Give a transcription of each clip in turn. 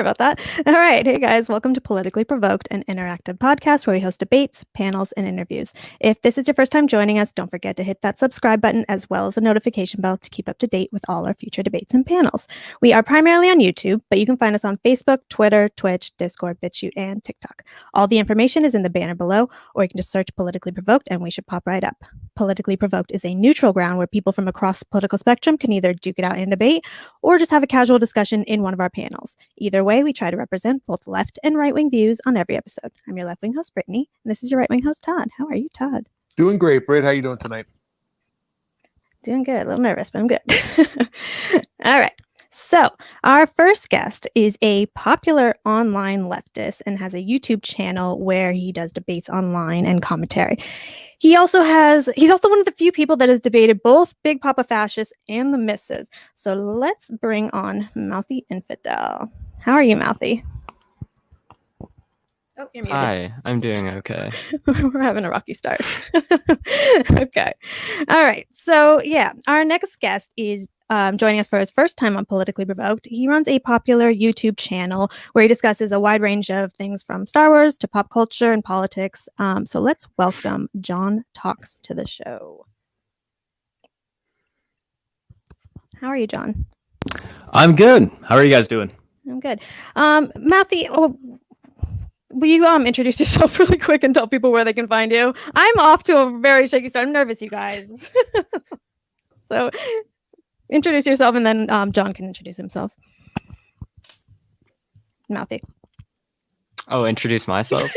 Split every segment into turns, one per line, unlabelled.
Sorry about that. All right. Hey, guys. Welcome to Politically Provoked, an interactive podcast where we host debates, panels, and interviews. If this is your first time joining us, don't forget to hit that subscribe button as well as the notification bell to keep up to date with all our future debates and panels. We are primarily on YouTube, but you can find us on Facebook, Twitter, Twitch, Discord, BitChute, and TikTok. All the information is in the banner below, or you can just search Politically Provoked and we should pop right up. Politically Provoked is a neutral ground where people from across the political spectrum can either duke it out in debate or just have a casual discussion in one of our panels. Either way, we try to represent both left and right-wing views on every episode. I'm your left-wing host, Brittany, and this is your right-wing host, Todd. How are you, Todd?
Doing great, Britt. How you doing tonight?
Doing good. A little nervous, but I'm good. All right. So our first guest is a popular online leftist and has a YouTube channel where he does debates online and commentary. He's also one of the few people that has debated both Big Papa Fascist and the Misses. So let's bring on Mouthy Infidel. How are you, Mouthy? Oh, you're muted.
Hi, I'm doing okay.
We're having a rocky start. Okay. All right. So yeah, our next guest is joining us for his first time on Politically Provoked. He runs a popular YouTube channel where he discusses a wide range of things from Star Wars to pop culture and politics. So let's welcome John Talks to the show. How are you, John?
I'm good. How are you guys doing?
I'm good. Mouthy, will you introduce yourself really quick and tell people where they can find you? I'm off to a very shaky start. I'm nervous, you guys. So introduce yourself, and then John can introduce himself. Mouthy.
Oh, introduce myself?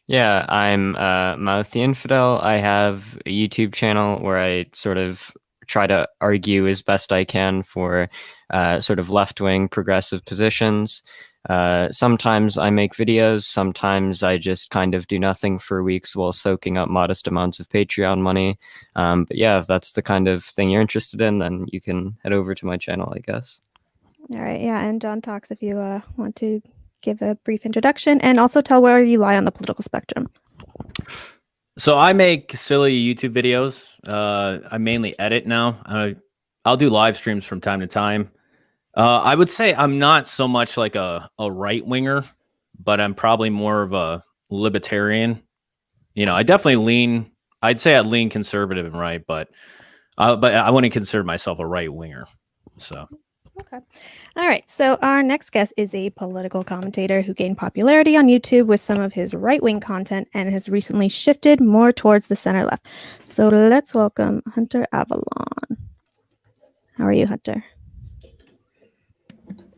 Yeah, I'm Mouthy Infidel. I have a YouTube channel where I sort of try to argue as best I can for sort of left-wing progressive positions. Sometimes I make videos, sometimes I just kind of do nothing for weeks while soaking up modest amounts of Patreon money. But yeah, if that's the kind of thing you're interested in, then you can head over to my channel, I guess.
All right, yeah, and John Talks, if you want to give a brief introduction and also tell where you lie on the political spectrum.
So I make silly YouTube videos. I mainly edit now. I'll do live streams from time to time. I would say I'm not so much like a right-winger, but I'm probably more of a libertarian. You know, I definitely I'd say I lean conservative and right, but I wouldn't consider myself a right-winger. So.
Okay. All right. So our next guest is a political commentator who gained popularity on YouTube with some of his right-wing content and has recently shifted more towards the center left. So let's welcome Hunter Avalon. How are you, Hunter?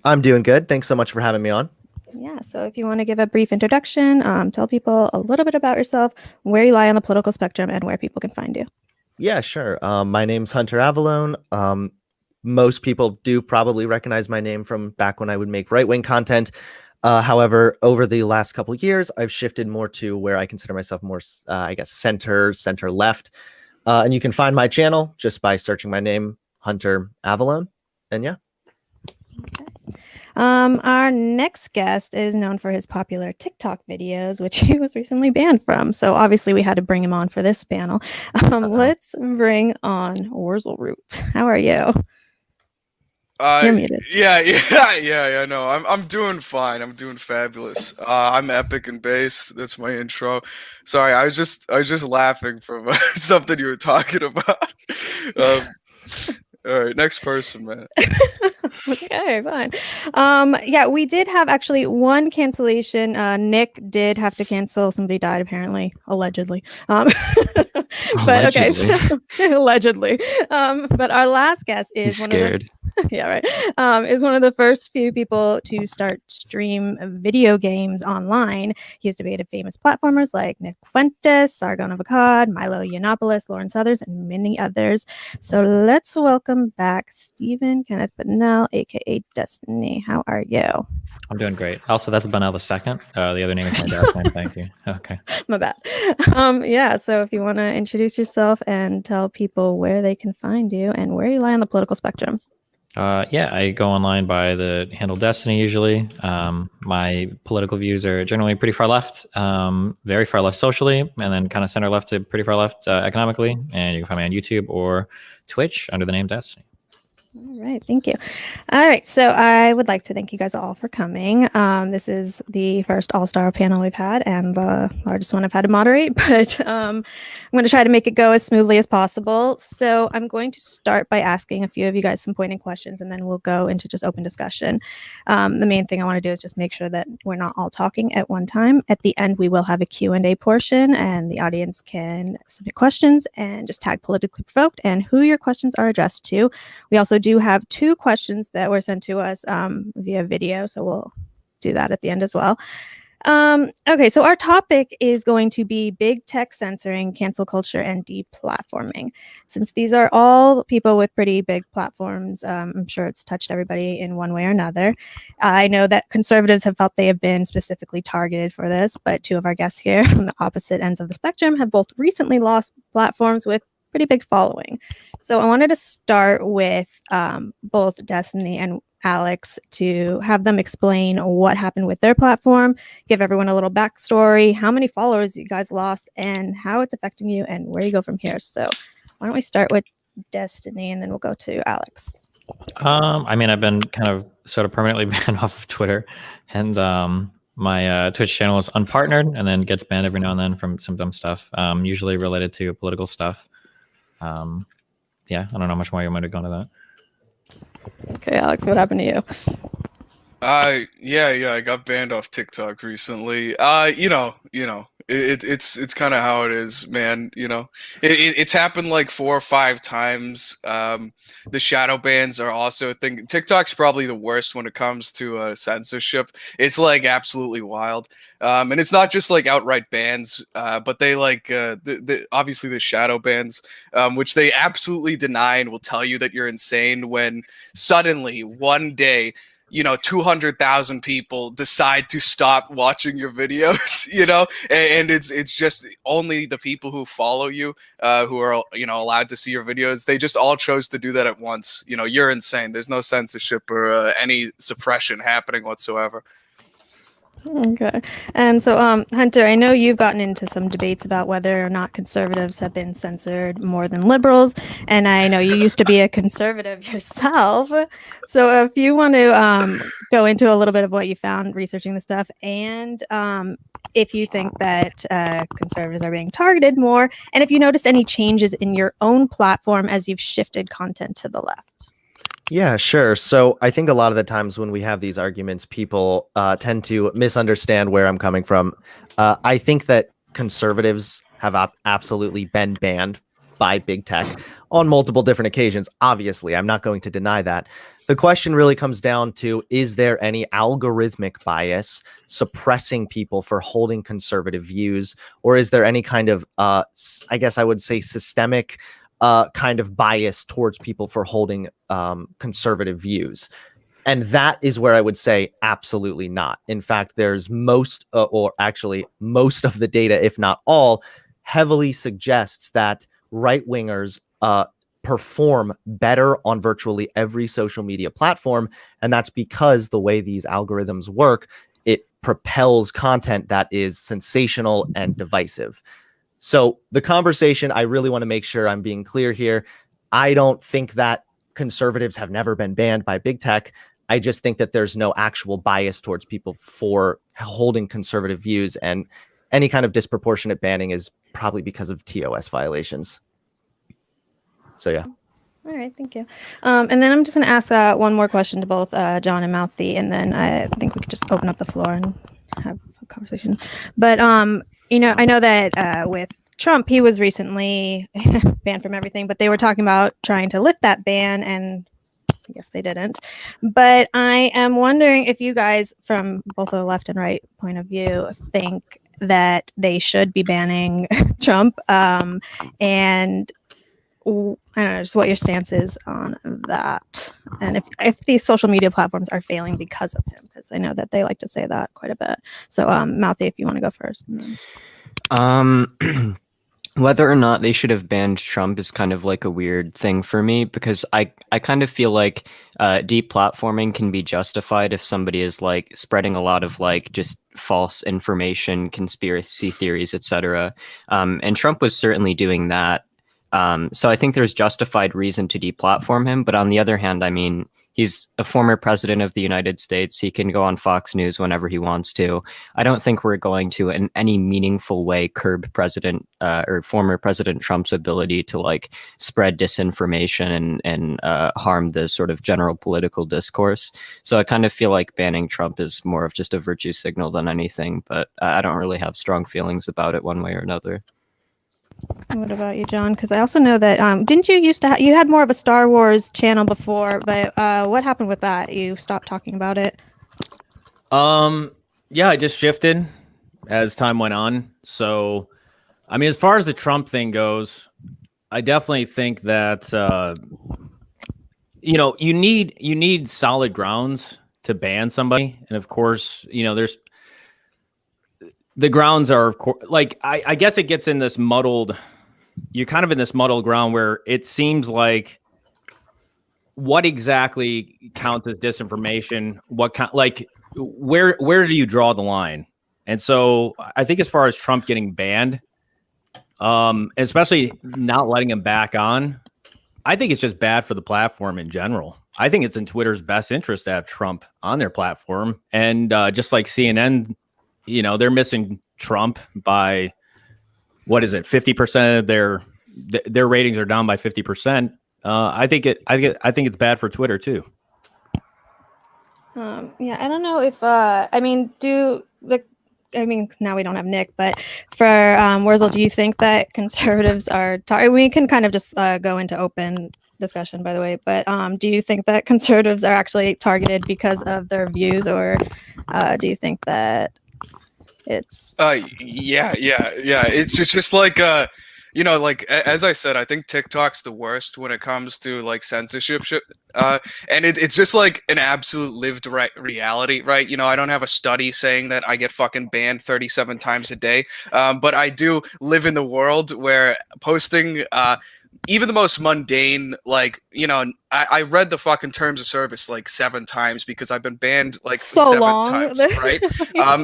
I'm doing good. Thanks so much for having me on.
Yeah, so if you want to give a brief introduction, tell people a little bit about yourself, where you lie on the political spectrum, and where people can find you.
Yeah, sure. My name's Hunter Avalon. Most people do probably recognize my name from back when I would make right-wing content. However, over the last couple of years, I've shifted more to where I consider myself more, I guess, center-left. And you can find my channel just by searching my name, Hunter Avalon. And yeah.
Okay. Our next guest is known for his popular TikTok videos, which he was recently banned from. So obviously we had to bring him on for this panel. Let's bring on Wurzel Root. How are you? You're muted.
Yeah. No, I'm doing fine. I'm doing fabulous. I'm epic and bass. That's my intro. Sorry, I was just laughing from something you were talking about. All right, next person, man.
Okay, fine. Yeah, we did have actually one cancellation. Nick did have to cancel. Somebody died, apparently, allegedly. But okay, so, allegedly. But our last guest is
scared.
Yeah, right. Is one of the first few people to start stream video games online. He has debated famous platformers like Nick Fuentes, Sargon of Akkad, Milo Yiannopoulos, Lawrence Others, and many others. So let's welcome back Stephen Kenneth Bunnell, aka Destiny. How are you?
I'm doing great. Also, that's Bunnell the second. The other name is my dad's name. Thank you. Okay.
My bad. Yeah, so if you want to introduce yourself and tell people where they can find you and where you lie on the political spectrum.
Yeah, I go online by the handle Destiny usually. My political views are generally pretty far left, very far left socially, and then kind of center left to pretty far left economically. And you can find me on YouTube or Twitch under the name Destiny.
All right, thank you. All right, so I would like to thank you guys all for coming. This is the first all-star panel we've had and the largest one I've had to moderate, but I'm going to try to make it go as smoothly as possible. So I'm going to start by asking a few of you guys some pointing questions, and then we'll go into just open discussion. The main thing I want to do is just make sure that we're not all talking at one time. At the end, we will have a Q&A portion, and the audience can submit questions and just tag Politically Provoked and who your questions are addressed to. We also do have 2 questions that were sent to us via video, so we'll do that at the end as well. Okay, so our topic is going to be big tech censoring, cancel culture, and deplatforming. Since these are all people with pretty big platforms, I'm sure it's touched everybody in one way or another. I know that conservatives have felt they have been specifically targeted for this, but 2 of our guests here from the opposite ends of the spectrum have both recently lost platforms with pretty big following. So I wanted to start with both Destiny and Alex to have them explain what happened with their platform, give everyone a little backstory, how many followers you guys lost, and how it's affecting you and where you go from here. So why don't we start with Destiny and then we'll go to Alex.
I mean, I've been kind of sort of permanently banned off of Twitter, and my Twitch channel is unpartnered and then gets banned every now and then from some dumb stuff, usually related to political stuff. Yeah, I don't know much more you might have gone to that.
Okay, Alex, what happened to you?
Yeah, I got banned off TikTok recently. It's kind of how it is, man. It's happened like 4 or 5 times. The shadow bans are also a thing. TikTok's probably the worst when it comes to censorship. It's like absolutely wild. And it's not just like outright bans, but they like obviously the shadow bans, which they absolutely deny and will tell you that you're insane when suddenly one day 200,000 people decide to stop watching your videos, and it's just only the people who follow you who are allowed to see your videos. They just all chose to do that at once. You're insane. There's no censorship or any suppression happening whatsoever.
Okay. And so, Hunter, I know you've gotten into some debates about whether or not conservatives have been censored more than liberals. And I know you used to be a conservative yourself. So if you want to go into a little bit of what you found researching the stuff and if you think that conservatives are being targeted more, and if you noticed any changes in your own platform as you've shifted content to the left.
Yeah, sure. So I think a lot of the times when we have these arguments, people tend to misunderstand where I'm coming from. I think that conservatives have absolutely been banned by big tech on multiple different occasions. Obviously, I'm not going to deny that. The question really comes down to, is there any algorithmic bias suppressing people for holding conservative views? Or is there any kind of, I guess I would say, systemic kind of bias towards people for holding conservative views? And that is where I would say absolutely not. In fact, there's most of the data, if not all, heavily suggests that right-wingers perform better on virtually every social media platform. And that's because the way these algorithms work, it propels content that is sensational and divisive. So the conversation, I really want to make sure I'm being clear here. I don't think that conservatives have never been banned by big tech. I just think that there's no actual bias towards people for holding conservative views, and any kind of disproportionate banning is probably because of TOS violations. So yeah.
All right, thank you. And then I'm just going to ask one more question to both John and Mouthy, and then I think we could just open up the floor and have a conversation. But I know that with Trump, he was recently banned from everything, but they were talking about trying to lift that ban, and I guess they didn't. But I am wondering if you guys, from both the left and right point of view, think that they should be banning Trump, and I don't know, just what your stance is on that, and if these social media platforms are failing because of him, because I know that they like to say that quite a bit. So, Mouthy, if you want to go first.
Whether or not they should have banned Trump is kind of like a weird thing for me, because I kind of feel like deplatforming can be justified if somebody is like spreading a lot of like just false information, conspiracy theories, etc. And Trump was certainly doing that. So I think there's justified reason to deplatform him. But on the other hand, I mean, he's a former president of the United States. He can go on Fox News whenever he wants to. I don't think we're going to, in any meaningful way, curb President or former President Trump's ability to like spread disinformation and harm the sort of general political discourse. So I kind of feel like banning Trump is more of just a virtue signal than anything. But I don't really have strong feelings about it one way or another.
What about you, John? Because I also know that didn't you used to you had more of a Star Wars channel before, but what happened with that? You stopped talking about it.
Yeah, I just shifted as time went on. So, I mean, as far as the Trump thing goes, I definitely think that you need solid grounds to ban somebody, and of course, there's. The grounds are, like, I guess it gets in this muddled, you're kind of in this muddled ground where it seems like what exactly counts as disinformation? Where do you draw the line? And so I think as far as Trump getting banned, especially not letting him back on, I think it's just bad for the platform in general. I think it's in Twitter's best interest to have Trump on their platform. And just like CNN, they're missing Trump by, what is it, 50% of their ratings are down by 50%. I think it's bad for Twitter too.
Yeah, I don't know if now we don't have Nick, but for Wurzel, do you think that conservatives are we can kind of just go into open discussion, by the way, but do you think that conservatives are actually targeted because of their views, or do you think that it's
yeah it's just like like as I said, I think TikTok's the worst when it comes to like censorship shit. And it's just like an absolute lived reality, right? I don't have a study saying that I get fucking banned 37 times a day, but I do live in the world where posting even the most mundane, like, I read the fucking terms of service like 7 times because I've been banned like
so
7
long.
times, right?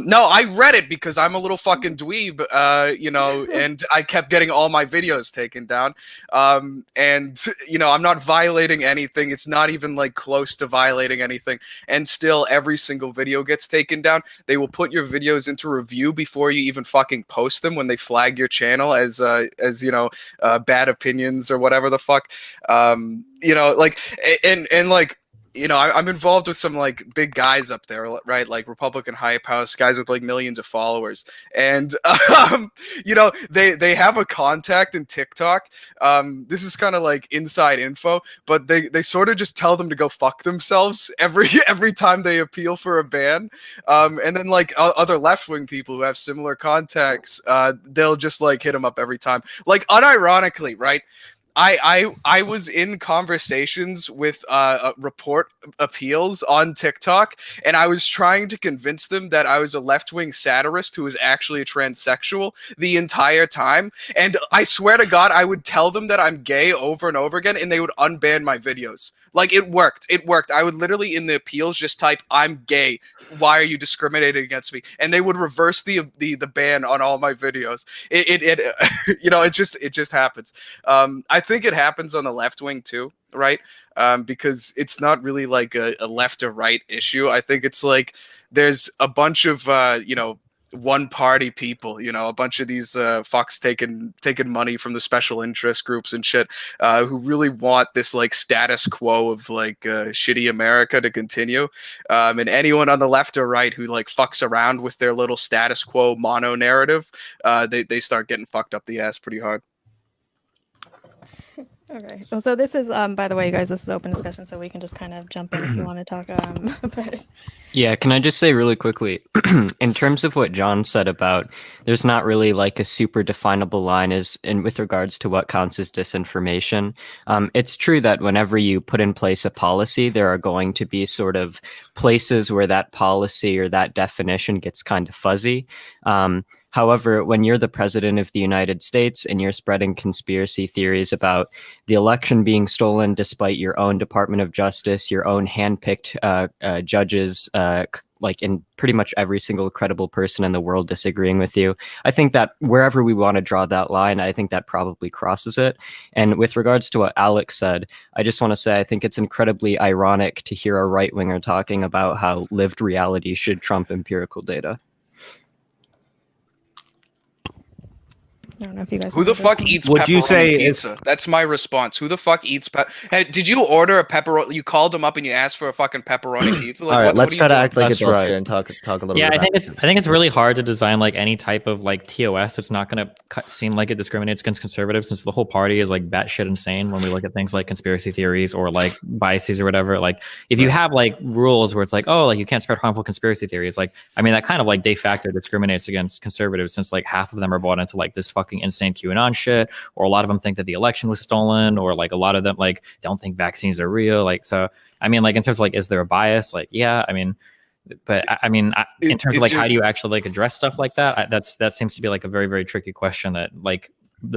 No, I read it because I'm a little fucking dweeb, and I kept getting all my videos taken down. And, I'm not violating anything. It's not even like close to violating anything. And still every single video gets taken down. They will put your videos into review before you even fucking post them when they flag your channel as bad opinions or whatever the fuck. I'm involved with some like big guys up there, right? Like Republican Hype House guys with like millions of followers, and they have a contact in TikTok. This is kind of like inside info, but they sort of just tell them to go fuck themselves every time they appeal for a ban. And then like other left-wing people who have similar contacts, they'll just like hit them up every time. Like unironically, right? I was in conversations with report appeals on TikTok, and I was trying to convince them that I was a left-wing satirist who was actually a transsexual the entire time. And I swear to God, I would tell them that I'm gay over and over again, and they would unban my videos. Like, it worked. It worked. I would literally in the appeals just type, "I'm gay. Why are you discriminating against me?" And they would reverse the ban on all my videos. It just happens. I think it happens on the left wing too, right? Because it's not really like a left or right issue. I think it's like there's a bunch of one party people, a bunch of these fucks taking money from the special interest groups and shit, who really want this like status quo of like shitty America to continue. And anyone on the left or right who like fucks around with their little status quo mono narrative, they start getting fucked up the ass pretty hard.
Okay. So this is, by the way, guys, this is open discussion, so we can just kind of jump in if you want to talk. But...
Yeah, can I just say really quickly, in terms of what John said about there's not really like a super definable line with regards to what counts as disinformation. It's true that whenever you put in place a policy, there are going to be sort of places where that policy or that definition gets kind of fuzzy. However, when you're the president of the United States and you're spreading conspiracy theories about the election being stolen despite your own Department of Justice, your own handpicked judges, like in pretty much every single credible person in the world disagreeing with you, I think that wherever we want to draw that line, I think that probably crosses it. And with regards to what Alex said, I just want to say I think it's incredibly ironic to hear a right-winger talking about how lived reality should trump empirical data.
I don't know if you guys.
Who the fuck eats
Would you
pepperoni
say
pizza? That's my response. Who the fuck eats Hey, did you order a pepperoni? You called them up and you asked for a fucking pepperoni pizza? Like,
All right,
what
let's
are you
try to
doing?
act like
That's
adults
right.
here and talk a little
Yeah,
bit
I
about
think it's really hard to design like any type of like TOS. It's not going to seem like it discriminates against conservatives, since the whole party is like batshit insane when we look at things like conspiracy theories or like biases or whatever. Like if you have like rules where it's like, oh, like you can't spread harmful conspiracy theories, like I mean that kind of like de facto discriminates against conservatives, since like half of them are bought into like this fucking insane QAnon shit, or a lot of them think that the election was stolen, or like a lot of them like don't think vaccines are real. Like, so I mean, like in terms of like, is there a bias? Like, yeah, I mean, but I mean, in terms of like, how do you actually like address stuff like that? That seems to be like a very, very tricky question that like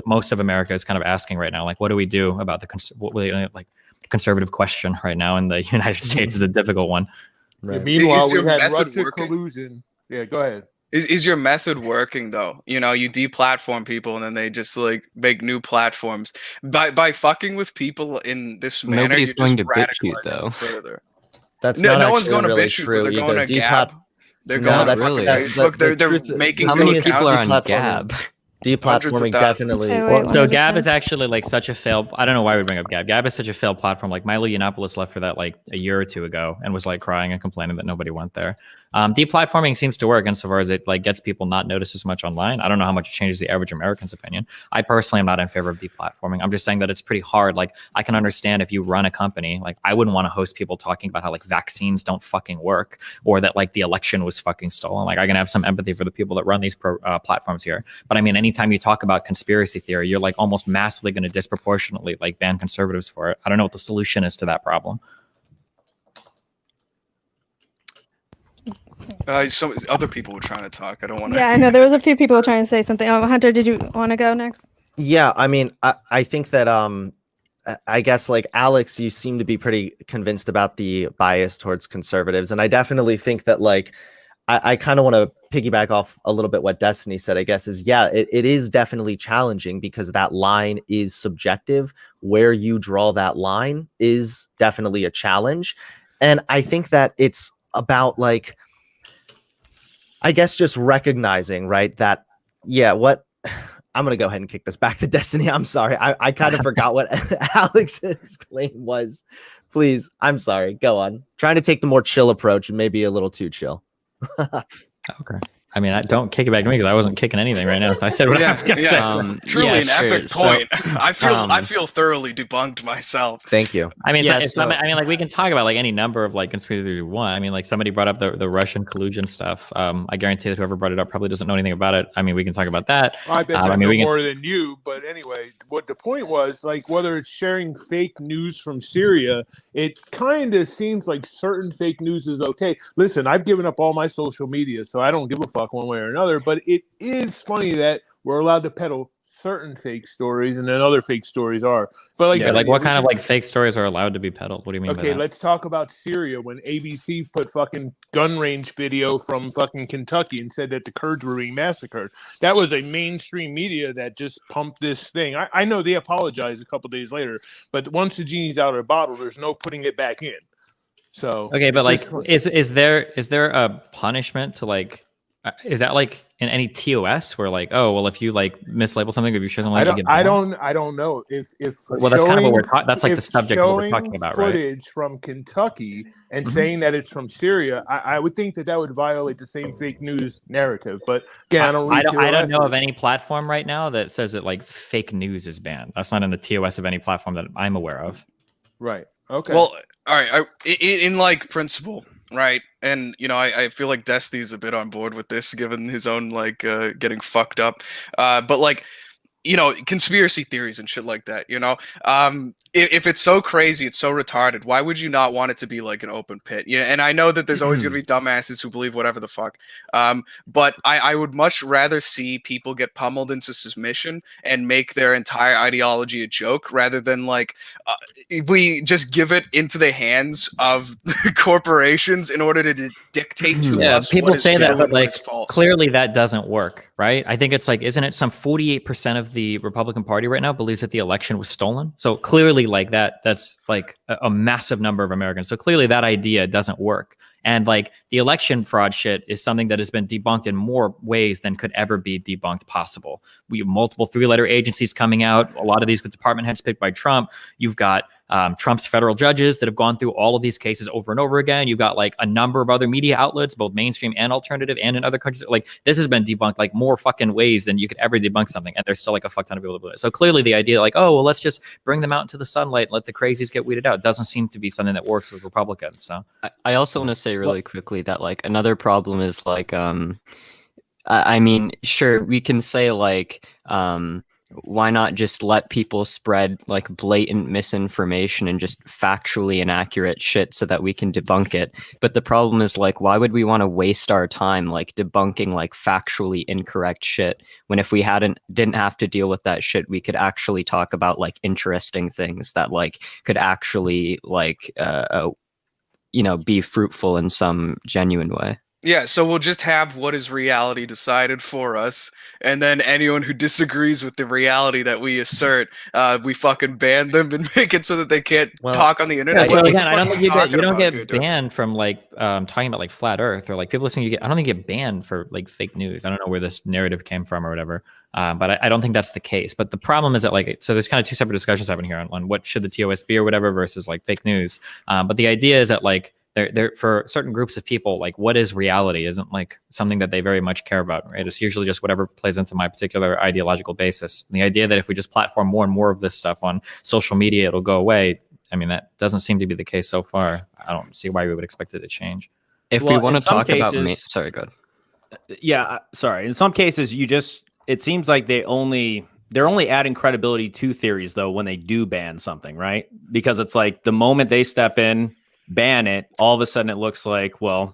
most of America is kind of asking right now. Like, what do we do about the conservative question right now in the United States is a difficult one.
Right.
Yeah, meanwhile,
Is your
we had
method
Russian
working?
collusion. Yeah, go ahead.
Is your method working though? You know, you deplatform people and then they just like make new platforms. By fucking with people in this manner,
Nobody's
you're
going
just
to bitch you,
radicalizing
though.
them further.
That's
No,
not
no one's
actually
going to
really
bitch you, but
true
they're
either.
going to Gab. They're going to
that's
fucking
really-
Facebook.
the
They're
truth-
making
How
the
many
thing is
people are on
deplatforming-
Gab?
Deplatforming
thousands.
definitely.
Wait,
Well,
what
so
did you
Gab
say?
is actually like such a failed. I don't know why we bring up Gab. Gab is such a failed platform. Like Milo Yiannopoulos left for that like a year or two ago and was like crying and complaining that nobody went there. Deplatforming seems to work insofar as it like gets people not noticed as much online. I don't know how much it changes the average American's opinion. I personally am not in favor of deplatforming. I'm just saying that it's pretty hard. Like I can understand if you run a company, like I wouldn't want to host people talking about how like vaccines don't fucking work or that like the election was fucking stolen. Like I can have some empathy for the people that run these platforms here. But I mean, anytime you talk about conspiracy theory, you're like almost massively going to disproportionately like ban conservatives for it. I don't know what the solution is to that problem.
Some other people were trying to talk. I don't want to.
Yeah, I know there was a few people trying to say something. Oh, Hunter, did you want to go next?
Yeah, I mean, I think that I guess like Alex, you seem to be pretty convinced about the bias towards conservatives, and I definitely think that like I kind of want to piggyback off a little bit what Destiny said. I guess is it is definitely challenging because that line is subjective. Where you draw that line is definitely a challenge, and I think that it's about like, I guess just recognizing, right, that, yeah, what I'm going to go ahead and kick this back to Destiny. I'm sorry. I kind of forgot what Alex's claim was. Please, I'm sorry. Go on. Trying to take the more chill approach and maybe a little too chill.
Okay. I mean, don't kick it back to me because I wasn't kicking anything right now. I said what I was going to say.
Truly
yeah,
an
sure.
epic
So,
point. I feel thoroughly debunked myself.
Thank you.
I mean,
Yeah,
it's
so-
I mean, like we can talk about like any number of like conspiracy theories we want. I mean, like somebody brought up the Russian collusion stuff. I guarantee that whoever brought it up probably doesn't know anything about it. I mean, we can talk about that.
I bet
I
I
mean,
know
we can-
more than you, but anyway, what the point was, like whether it's sharing fake news from Syria, it kind of seems like certain fake news is okay. Listen, I've given up all my social media, so I don't give a fuck one way or another, but it is funny that we're allowed to peddle certain fake stories and then other fake stories are. But like,
Yeah, like what kind of like fake stories are allowed to be peddled? What do you mean by
okay,
that?
let's talk about Syria when ABC put fucking gun range video from fucking Kentucky and said that the Kurds were being massacred. That was a mainstream media that just pumped this thing. I know they apologized a couple days later, but once the genie's out of the bottle, there's no putting it back in. So
Okay, but like,
it's
is there a punishment to like? Is that like in any TOS where like, oh well, if you like mislabel something, if you share something, like, you get banned?
I don't know if
Well, that's kind of what
showing-
that's like the
if
subject of what we're
showing
talking about, right?
footage from Kentucky and
Mhm.
saying that it's from Syria, I would think that would violate the same fake news narrative. But again, I don't read
I don't know
TOSs.
of any platform right now that says that like fake news is banned. That's not in the TOS of any platform that I'm aware of.
Right. Okay.
Well, all right. In like principle, right? And you know, I feel like Destiny's a bit on board with this, given his own like getting fucked up. But like, conspiracy theories and shit like that, if it's so crazy, it's so retarded, why would you not want it to be like an open pit? And I know that there's always going to be dumbasses who believe whatever the fuck, but I would much rather see people get pummeled into submission and make their entire ideology a joke rather than we just give it into the hands of corporations in order to dictate to us
people
what is
say
true
that,
and
but
what is false.
clearly that doesn't work, right? I think it's isn't it some 48% of the Republican Party right now believes that the election was stolen? So clearly that's a massive number of Americans. So clearly that idea doesn't work. And the election fraud shit is something that has been debunked in more ways than could ever be debunked possible. We have multiple 3-letter agencies coming out. A lot of these department heads picked by Trump. You've got Trump's federal judges that have gone through all of these cases over and over again. You've got a number of other media outlets, both mainstream and alternative, and in other countries. This has been debunked more fucking ways than you could ever debunk something, and there's still a fuck ton of people that believe it. So clearly the idea let's just bring them out into the sunlight, let the crazies get weeded out, doesn't seem to be something that works with Republicans. So
I also want to say really quickly that another problem is I mean, sure, we can say why not just let people spread blatant misinformation and just factually inaccurate shit so that we can debunk it? But the problem is why would we want to waste our time debunking factually incorrect shit when if we didn't have to deal with that shit, we could actually talk about interesting things that could actually be fruitful in some genuine way.
Yeah, so we'll just have what is reality decided for us, and then anyone who disagrees with the reality that we assert, we fucking ban them and make it so that they can't talk on the internet.
Well, again, I don't think you don't get banned from talking about flat Earth or people listening. I don't think you get banned for fake news. I don't know where this narrative came from or whatever, but I don't think that's the case. But the problem is that so there's kind of two separate discussions happening here on what should the TOS be or whatever versus fake news. But the idea is that they're for certain groups of people, what is reality isn't something that they very much care about, right? It's usually just whatever plays into my particular ideological basis. And the idea that if we just platform more and more of this stuff on social media, it'll go away. I mean, that doesn't seem to be the case so far. I don't see why we would expect it to change.
If we want to talk about sorry, go ahead.
Yeah, sorry. In some cases, it seems like they're only adding credibility to theories though when they do ban something, right? Because it's the moment they step in, ban it, all of a sudden it looks what's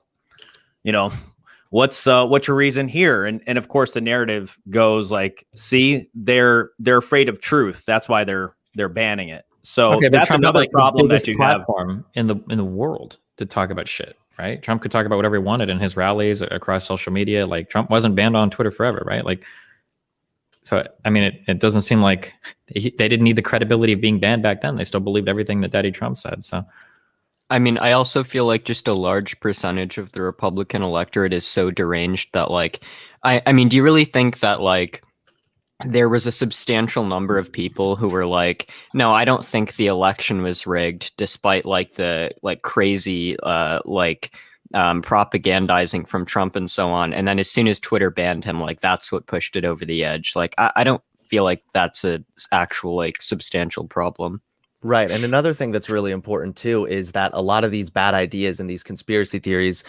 your reason here? And of course the narrative goes see, they're afraid of truth. That's why they're banning it. So that's another problem that you have
in the world to talk about shit, right? Trump could talk about whatever he wanted in his rallies across social media. Trump wasn't banned on Twitter forever, right? So, I mean, it doesn't seem like they didn't need the credibility of being banned back then. They still believed everything that Daddy Trump said. So,
I mean, I also feel just a large percentage of the Republican electorate is so deranged that I mean, do you really think that there was a substantial number of people who were no, I don't think the election was rigged, despite the crazy propagandizing from Trump and so on. And then as soon as Twitter banned him, that's what pushed it over the edge. I don't feel that's a actual substantial problem.
Right. And another thing that's really important too is that a lot of these bad ideas and these conspiracy theories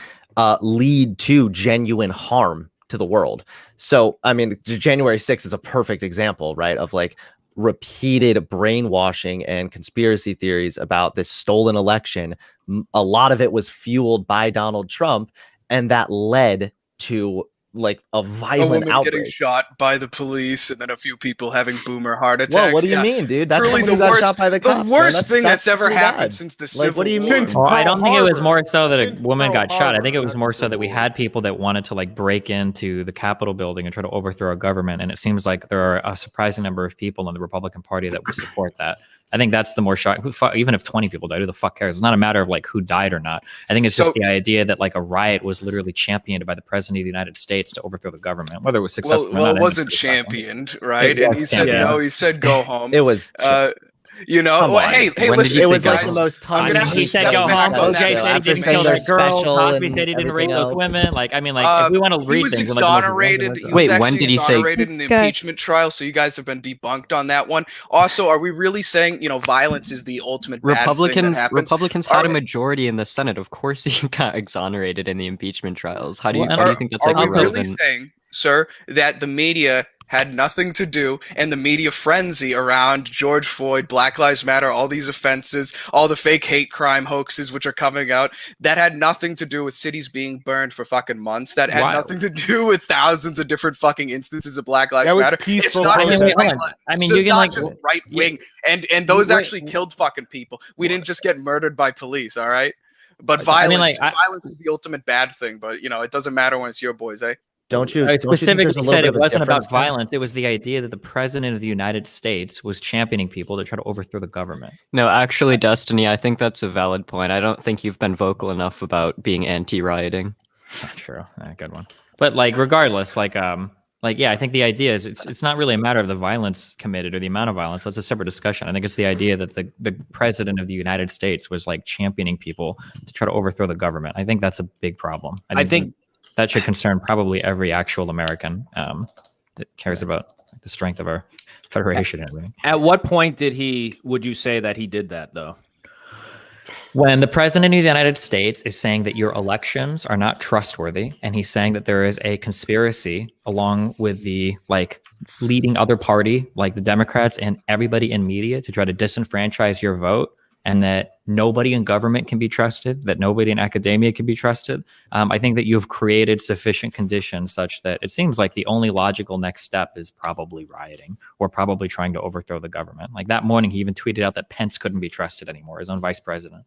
lead to genuine harm to the world. So, I mean, January 6th is a perfect example, right, of repeated brainwashing and conspiracy theories about this stolen election. A lot of it was fueled by Donald Trump, and that led to a violent
woman
outbreak.
Getting shot by the police, and then a few people having boomer heart attacks.
Well, what do you mean, dude? That's
truly
the worst. Shot by the cops,
worst thing that's ever
pretty
happened
bad.
since the Civil
What do you
War.
mean?
Well, I don't think it was more so that a woman got shot. I think it was more so that we had people that wanted to break into the Capitol building and try to overthrow a government. And it seems like there are a surprising number of people in the Republican Party that would support that. I think that's the more shocking. Even if 20 people died, who the fuck cares? It's not a matter of who died or not. I think it's just the idea that a riot was literally championed by the president of the United States to overthrow the government, whether it was successful or not.
Well, it wasn't championed, right? And he said no. He said go home.
It was.
Hey, listen.
It was
guys,
the most
he said go home. OJ said he didn't kill that girl. Cosby said he didn't rape those women. If we want to read things,
exonerated.
Wait, when did he say?
Exonerated in the impeachment trial? So you guys have been debunked on that one. Also, are we really saying violence is the ultimate
Republicans?
Bad thing that happens?
Republicans had a majority in the Senate. Of course, he got exonerated in the impeachment trials. How do you think that's
Are we really saying, sir, that the media had nothing to do, and the media frenzy around George Floyd, Black Lives Matter, all these offenses, all the fake hate crime hoaxes which are coming out, that had nothing to do with cities being burned for fucking months. That had
Wild.
nothing to do with thousands of different fucking instances of Black Lives
That was
Matter.
peaceful
It's not
protest.
just
Wait,
right,
hold on. I mean,
it's
you can
not
like
just right wing, and those
wait,
actually killed fucking people. We didn't just get murdered by police, all right? But
I mean,
violence,
like,
violence is the ultimate bad thing. But you know, it doesn't matter when it's your boys, eh?
Don't you?
I
don't you think
specifically
there's a little
said
bit
it
of a
wasn't about
difference there?
violence. It was the idea that the president of the United States was championing people to try to overthrow the government.
No, actually, Destiny, I think that's a valid point. I don't think you've been vocal enough about being anti-rioting.
Not true. Good one. But like, regardless, yeah, I think the idea is it's not really a matter of the violence committed or the amount of violence. That's a separate discussion. I think it's the idea that the president of the United States was like championing people to try to overthrow the government. I think that's a big problem. I think that should concern probably every actual American that cares about the strength of our federation and everything.
At what point would you say that he did that though?
When the president of the United States is saying that your elections are not trustworthy, and he's saying that there is a conspiracy along with the leading other party, like the Democrats and everybody in media, to try to disenfranchise your vote, and that nobody in government can be trusted, that nobody in academia can be trusted, I think that you've created sufficient conditions such that it seems like the only logical next step is probably rioting or probably trying to overthrow the government. Like that morning, he even tweeted out that Pence couldn't be trusted anymore, his own vice president.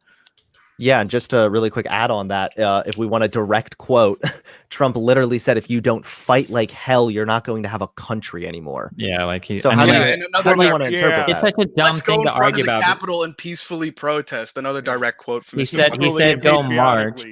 Yeah, and just a really quick add on that, if we want a direct quote, Trump literally said, "If you don't fight like hell, you're not going to have a country anymore."
Yeah, like he.
So
I
how
mean,
do you,
and another
how do you want to
direct-
interpret
it's
that?
such a dumb
Let's go
thing
in
to
front
argue
of the
about.
Capitol and peacefully protest. Another direct quote from
He
this
said-
fucking-
said go march.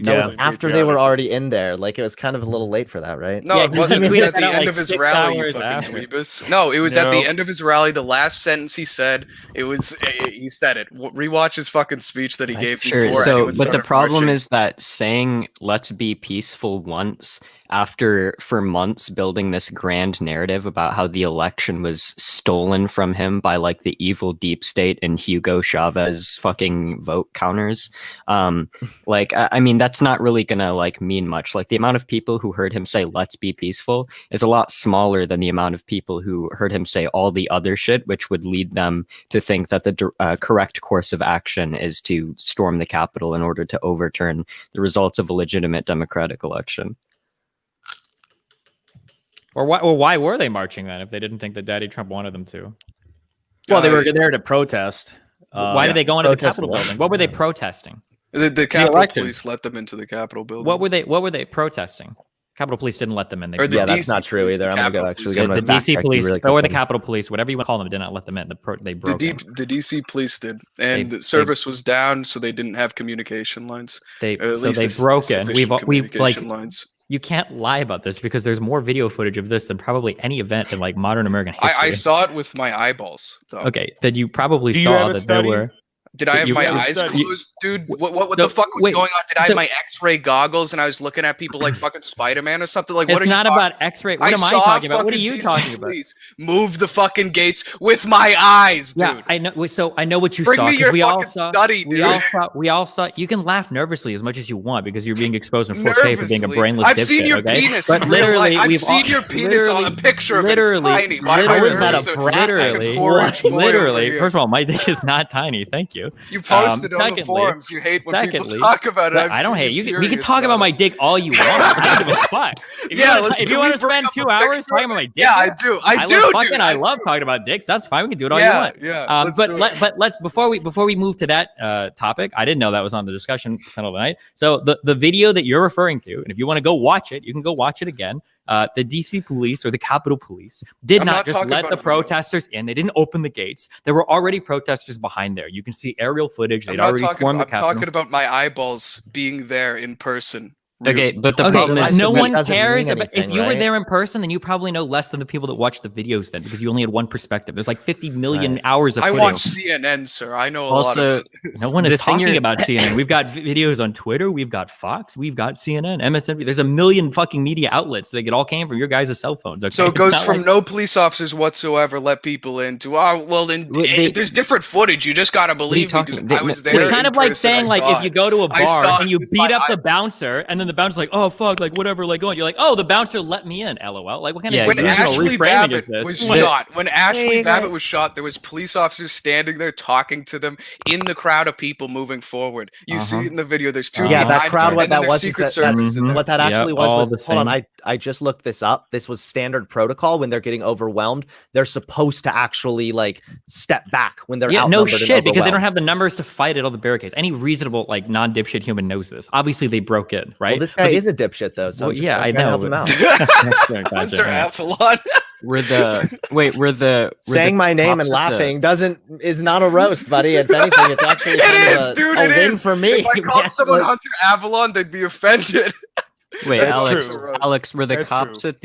That was after they were already in there. Like it was kind of a little late for that, right?
No,
Yeah,
it wasn't.
he
It was
tweeted
at the
that out,
end
like,
of his
6
rally, you
hours
fucking
after.
dweebus. No, it was at the
No.
end of his rally. The last sentence he said, he said it. Rewatch his fucking speech that he gave
Sure.
before
So,
anyone
but the
started
problem
marching.
is that saying "let's be peaceful" once, after for months building this grand narrative about how the election was stolen from him by like the evil deep state and Hugo Chavez fucking vote counters, I mean, that's not really gonna like mean much. Like the amount of people who heard him say "let's be peaceful" is a lot smaller than the amount of people who heard him say all the other shit, which would lead them to think that the correct course of action is to storm the Capitol in order to overturn the results of a legitimate democratic election.
Or why were they marching then if they didn't think that Daddy Trump wanted them to?
Well, they were there to protest.
Why did they go into the
protest
Capitol
what?
building? What were they protesting?
The Capitol
election.
Police let them into the Capitol building.
What were they protesting? Capitol Police didn't let them in. They
Or the
Yeah, that's
DC
not true
police,
either.
the
I'm gonna go
Capitol
actually
police.
get
the
my fact
DC
check
police
really
or the
quickly.
Capitol Police, whatever you want to call them, did not let them in. They broke them.
The DC police did, and the service was down, so they didn't have communication lines.
They
At
so
least
they
the
broke in.
sufficient
We've like
communication lines.
you can't lie about this because there's more video footage of this than probably any event in like modern American history.
I saw it with my eyeballs, though.
Okay, that you probably
Do you
saw
have a
that
study?
there were.
Did I have
You
my
have a
eyes
study.
closed, dude? What
So,
the fuck was
wait,
going on? Did I
so-
have my X-ray goggles and I was looking at people like fucking Spider-Man or something? Like, what
It's
are
not
you
about X-ray. What am I
saw
talking about? What are
fucking
you
DC
talking about?
police move the fucking gates with my eyes, dude.
Yeah, I know. So I know what you
Bring
saw.
me
'cause
your
we all
fucking
saw.
study,
We
dude.
all saw. We all saw. You can laugh nervously as much as you want because you're being exposed in 4K for being a
Nervously.
brainless
I've
dipshit.
seen your
okay?
penis
But
in real
literally,
life. I've
we've
seen
all-
your penis on a picture of it. It's
literally,
tiny. My
literally,
eyes
that
are
a
so
literally,
4-inch boy over
literally.
here.
First of all, my dick is not tiny. Thank you.
You posted on the
secondly-
forums. You hate when people
secondly-
talk about it.
I don't hate you. We can
furious
talk about
it.
my dick all you want. I don't give a fuck. If
Yeah,
you wanna, if you want to spend 2 hours talking about my dick,
Yeah, I do. I do,
love
dude.
fucking, I love talking about dicks. That's fine. We can do it all you
Yeah,
want.
yeah. Let's do it.
But let's before we move to that topic, I didn't know that was on the discussion panel tonight. So the video that you're referring to, and if you want to go watch it, you can go watch it again. The DC police or the Capitol Police did
I'm
not
not
just
talking
let
about
the
a video.
protesters in. They didn't open the gates. There were already protesters behind there. You can see aerial footage.
I'm
They'd
not
already
talking.
swarmed the
I'm
Capitol.
talking about my eyeballs being there in person.
Okay, but the
Okay,
problem is
no
that
one
doesn't
cares
mean
about if
anything,
you were
right?
there in person, then you probably know less than the people that watched the videos then because you only had one perspective. There's like 50 million
Right.
hours of
I
footage.
watch CNN, sir. I know a lot
also
of
No one is
the thing
talking
you're-
about CNN. We've got videos on Twitter. We've got Fox. We've got CNN, MSNBC. There's a million fucking media outlets that all came from your guys' cell phones. Okay?
So it
It's
goes
not
from
like-
no police officers whatsoever let people in to there's different footage. You just gotta believe me,
talking-
dude.
they-
I was
it's
there.
It's kind
in
of like
person.
saying
I
like
saw
if you
it.
go to a
I saw
bar
it
and you
with
beat
my
up the
eyes.
bouncer and then the bouncer's like, oh fuck, like whatever, like going. You're like, oh, the bouncer let me in. LOL. Like what kind
Yeah,
of
When
delusional
Ashley
reframing
Babbitt
is this?
was
Like,
shot, when Ashley
you
Babbitt
go.
was shot, there was police officers standing there talking to them in the crowd of people moving forward. You see it in the video. There's two
Yeah, that
behind
crowd,
them,
what
and then
that
there's
was is
Secret
that
Service in there.
what that actually
Yep, all
was
the
hold on,
same.
I just looked this up. This was standard protocol when they're getting overwhelmed. They're supposed to actually like step back when they're
yeah, no
outnumbered and
shit, because they don't
overwhelmed.
have the numbers to fight at all the barricades. Any reasonable, like, non-dipshit human knows this. Obviously, they broke in, right?
Well, this guy is a dipshit though, so
Well,
I'm just
yeah,
I'm
I
trying to
know,
help him
but-
out.
Hunter Avalon.
Were the
Saying my name and
cops at
laughing is not a roast, buddy. If anything, it's actually
It
kind
is,
of
dude.
a
It
win
is
for me.
If I called
Yeah,
someone
like-
Hunter Avalon, they'd be offended.
Wait,
That's
Alex,
true.
Alex, were the
That's
cops
true.
at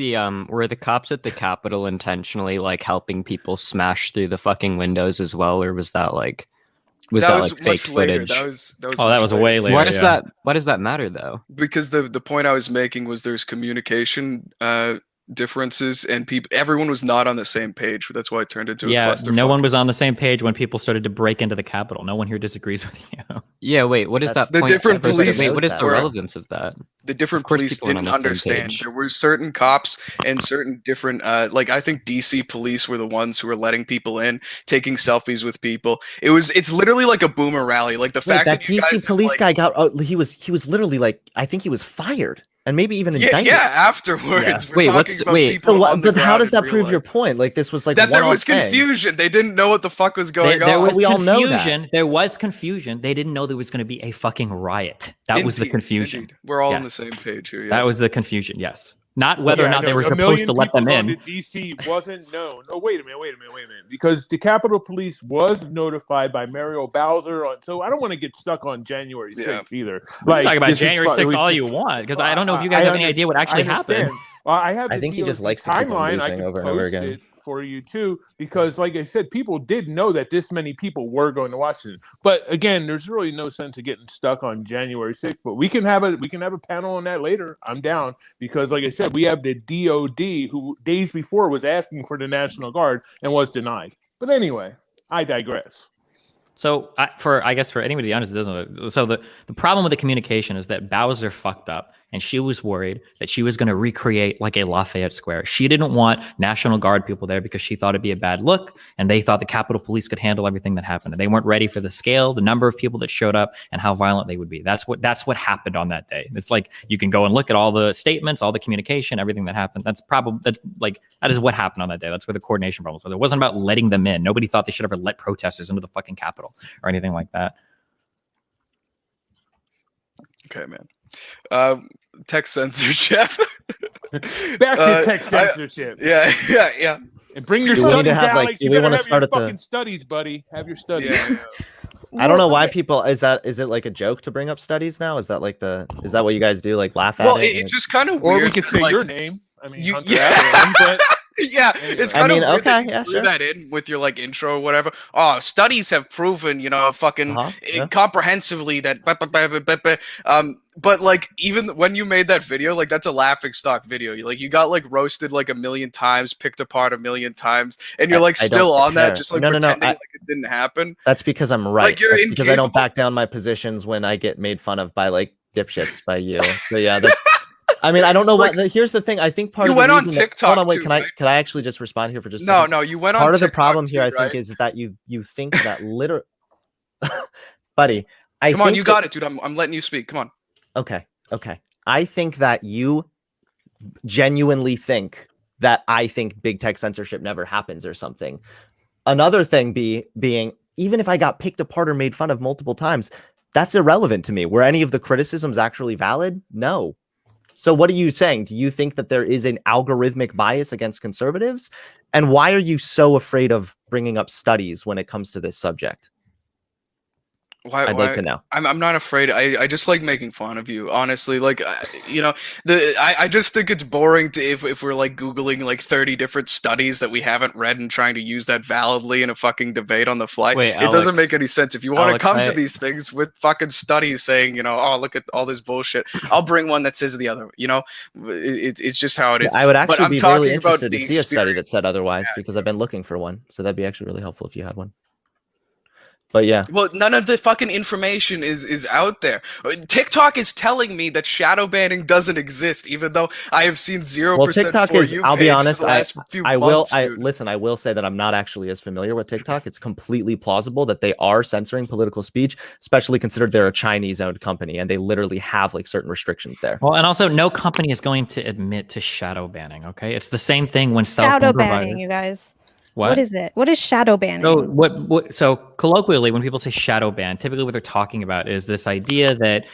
the Capitol intentionally like helping people smash through the fucking windows as well, or was that like fake
much later.
footage?
That was
Oh, that
much
was
later.
way later.
Why does
yeah.
that matter though?
Because the point I was making was there's communication differences, and everyone was not on the same page. That's why it turned into a
Yeah,
clusterfuck.
no one was on the same page when people started to break into the Capitol. No one here disagrees with you.
Yeah, wait, what is
That's
that
the
point
different
supposed to-
police
Wait, what is the
were-
relevance of that?
The different
Of course
police
people aren't
didn't
on the same
understand.
page.
There were certain cops and certain different, like I think DC police were the ones who were letting people in, taking selfies with people. It's literally like a boomer rally. Like the
Wait,
fact
that
that you
DC
guys have,
police
like,
guy got he was literally like, I think he was fired and maybe even
yeah,
indicted.
afterwards.
Yeah.
We're
Wait,
talking
what's-
about
wait,
people
So
on the
but how
ground
does
in
that
real
prove your
life.
point? Like this was like
That there
one-off
was
thing.
confusion. They didn't know what the fuck was going
There
on.
was
We all know that.
confusion. There was confusion. They didn't know there was going to be a fucking riot. That was the
Indeed,
confusion.
indeed. We're all on
Yes.
the same page here.
That
yes.
was the confusion. Yes, not whether
Yeah,
or not
I
they
know.
were
A
supposed
million
to let them
people
in.
going to DC wasn't known. Oh, wait a minute. Because the Capitol Police was notified by Mario Bowser. So I don't want to get stuck on January 6th either.
Talk about
this is
January
fu-
6th
we-
all you want, because I don't know if you guys have any idea what actually happened.
Well, I have
I
the
think he just
DOD
likes to keep on
timeline. I
losing
could
over and over
post
again.
it for you too, because like I said, people did know that this many people were going to Washington. But again, there's really no sense of getting stuck on January 6th. But we can have a panel on that later. I'm down, because like I said, we have the DOD who days before was asking for the National Guard and was denied. But anyway, I digress.
So I guess for anybody honest, it doesn't know. So the problem with the communication is that Bowser fucked up, and she was worried that she was going to recreate like a Lafayette Square. She didn't want National Guard people there because she thought it'd be a bad look, and they thought the Capitol Police could handle everything that happened. And they weren't ready for the scale, the number of people that showed up, and how violent they would be. That's what happened on that day. It's like you can go and look at all the statements, all the communication, everything that happened. That is what happened on that day. That's where the coordination problems was. It wasn't about letting them in. Nobody thought they should ever let protesters into the fucking Capitol or anything like that.
Okay, man. Tech censorship.
Back to tech censorship.
Yeah.
And bring your
Do we need
studies,
to have, like,
Alex.
do
You
we
better
wanna
have
start
your
at the-
fucking studies, buddy. Have your studies.
Yeah.
I don't know why
okay.
people is it like a joke to bring up studies now? Is that what you guys do? Like laugh at
Well,
it?
it's just kind of
Or
weird.
we could say
like,
your name. I mean,
you-
Hunter
yeah.
Avalon, but
Yeah,
Anyway.
it's kind
I mean,
of weird that
okay,
you
yeah,
threw
sure.
that in with your like intro or whatever. Oh, studies have proven, fucking
Yeah.
comprehensively that. But like even when you made that video, like that's a laughing stock video. You got like roasted like a million times, picked apart a million times, and you're like
I don't
still on
care.
that, just like
No,
pretending
I-
like it didn't happen.
That's because I'm right.
you're
That's because I don't
incapable-
back down my positions when I get made fun of by like dipshits by you. So yeah, that's. I mean, I don't know what. Here's the thing. I think part
You
of the
went on
reason
TikTok
hold on, wait.
too,
Can
right?
I actually just respond here for just a
No,
second?
no, you went on.
Part of the
TikTok
problem here,
too,
I think,
right?
is that you think that buddy.
Come on,
think
you
that-
got it, dude. I'm letting you speak. Come on.
Okay. I think that you genuinely think that I think big tech censorship never happens or something. Another thing being, even if I got picked apart or made fun of multiple times, that's irrelevant to me. Were any of the criticisms actually valid? No. So what are you saying? Do you think that there is an algorithmic bias against conservatives? And why are you so afraid of bringing up studies when it comes to this subject? I'd like to know.
I'm not afraid. I just like making fun of you, honestly. Like, I just think it's boring to if we're like Googling like 30 different studies that we haven't read and trying to use that validly in a fucking debate on the fly.
Wait,
it doesn't
Alex.
make any sense. If you want to
Alex,
come to
I-
these things with fucking studies saying, oh, look at all this bullshit, I'll bring one that says the other. It's just how it is.
I would
But
actually
I'm
be
talking
really
about
interested to
the
see a study
experience.
that said otherwise because I've been looking for one. So that'd be actually really helpful if you had one. But yeah.
Well, none of the fucking information is out there. TikTok is telling me that shadow banning doesn't exist, even though I have seen 0%
Well, TikTok
for
is,
you
I'll be
page
honest,
for the last few
I
months,
will,
dude.
listen, I will say that I'm not actually as familiar with TikTok. It's completely plausible that they are censoring political speech, especially considered they're a Chinese-owned company and they literally have like certain restrictions there.
Well, and also, no company is going to admit to shadow banning. Okay, it's the same thing when
Shadow
cell phone
banning,
providers.
you guys.
What?
What is it? What is shadow banning?
So so colloquially, when people say shadow ban, typically what they're talking about is this idea that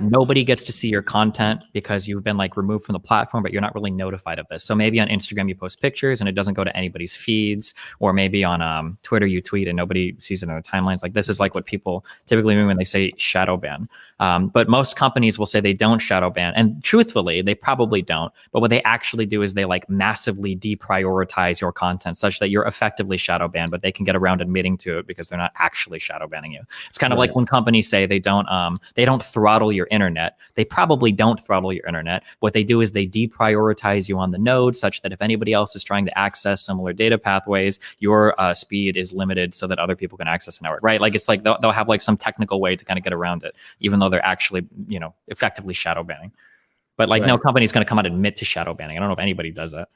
nobody gets to see your content because you've been like removed from the platform, but you're not really notified of this. So maybe on Instagram you post pictures and it doesn't go to anybody's feeds, or maybe on Twitter you tweet and nobody sees it in their timelines. Like this is like what people typically mean when they say shadow ban. But most companies will say they don't shadow ban, and truthfully, they probably don't. But what they actually do is they like massively deprioritize your content such that you're effectively shadow banned, but they can get around admitting to it because they're not actually shadow banning you. It's kind of like when companies say they don't throttle your internet. They probably don't throttle your internet. What they do is they deprioritize you on the node such that if anybody else is trying to access similar data pathways, your speed is limited so that other people can access the network, right? Like it's like they'll have like some technical way to kind of get around it, even though they're actually, effectively shadow banning. But like no company's going to come out and admit to shadow banning. I don't know if anybody does that.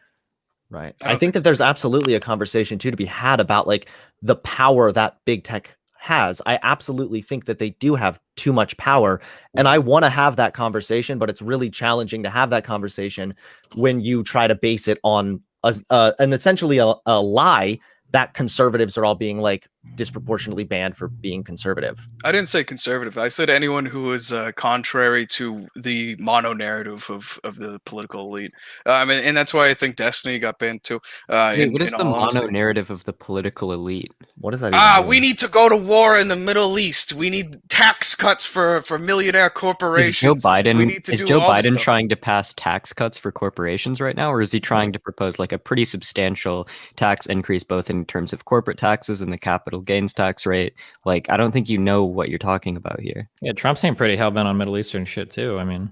Right. I think that there's absolutely a conversation too to be had about like the power that big tech has. I absolutely think that they do have too much power, and I want to have that conversation, but it's really challenging to have that conversation when you try to base it on an essentially a lie that conservatives are all being like disproportionately banned for being conservative.
I didn't say conservative. I said anyone who is contrary to the mono narrative of the political elite. And that's why I think Destiny got banned too.
What is
in
the
all
mono
honesty.
narrative of the political elite?
What does that even mean?
We need to go to war in the Middle East. We need tax cuts for millionaire corporations.
Is Joe Biden,
we need to
is
do
Joe
all this
Biden
stuff.
trying to pass tax cuts for corporations right now, or is he trying to propose like a pretty substantial tax increase both in terms of corporate taxes and the capital gains tax rate? Like, I don't think you know what you're talking about here.
Yeah, Trump seemed pretty hell-bent on Middle Eastern shit too. I mean,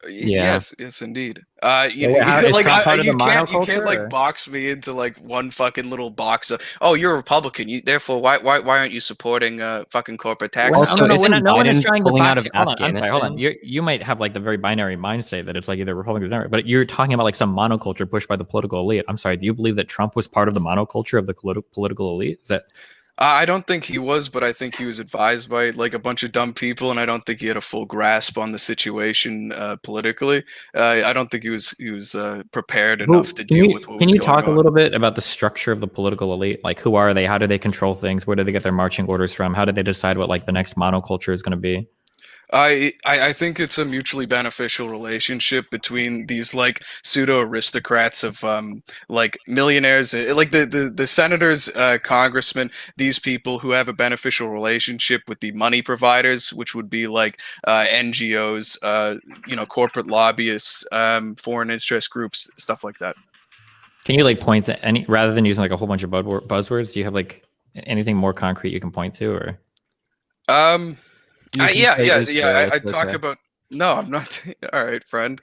Yeah.
Yes, indeed.
Is Trump part of
You
the
can't
monoculture,
like
or?
box me into like one fucking little box of, oh, you're a Republican. Therefore, why aren't you supporting fucking corporate taxes?
Also,
no,
isn't
no one is
Biden
trying to
pulling out
box
of
you. Hold on, I'm sorry, hold on.
Afghanistan?
You might have like the very binary mind state that it's like either Republican or Democrat, but you're talking about like some monoculture pushed by the political elite. I'm sorry, do you believe that Trump was part of the monoculture of the political elite? Is that?
I don't think he was, but I think he was advised by like a bunch of dumb people, and I don't think he had a full grasp on the situation politically. I don't think he was prepared enough to deal with what was going on.
Can you talk a little bit about the structure of the political elite? Like, who are they? How do they control things? Where do they get their marching orders from? How do they decide what like the next monoculture is going to be?
I think it's a mutually beneficial relationship between these like pseudo aristocrats of like millionaires, like the senators, congressmen, these people who have a beneficial relationship with the money providers, which would be like NGOs, corporate lobbyists, foreign interest groups, stuff like that.
Can you like point to any, rather than using like a whole bunch of buzzwords? Do you have like anything more concrete you can point to, or?
I talk about. No, I'm not. All right, friend.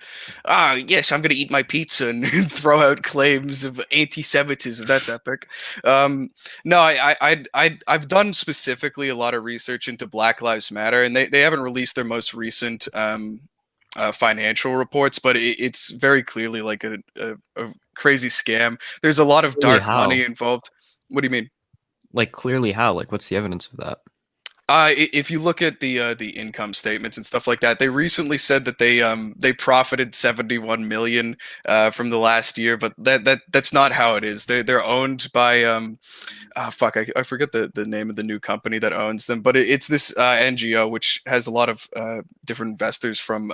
Yes, I'm gonna eat my pizza and throw out claims of anti-Semitism. That's epic. No, I've done specifically a lot of research into Black Lives Matter, and they haven't released their most recent financial reports, but it's very clearly like a crazy scam. There's a lot of dark money involved. What do you mean?
Like, clearly how? Like, what's the evidence of that?
If you look at the income statements and stuff like that, they recently said that they profited 71 million from the last year, but that's not how it is. They're owned by I forget the name of the new company that owns them, but it's this NGO which has a lot of different investors from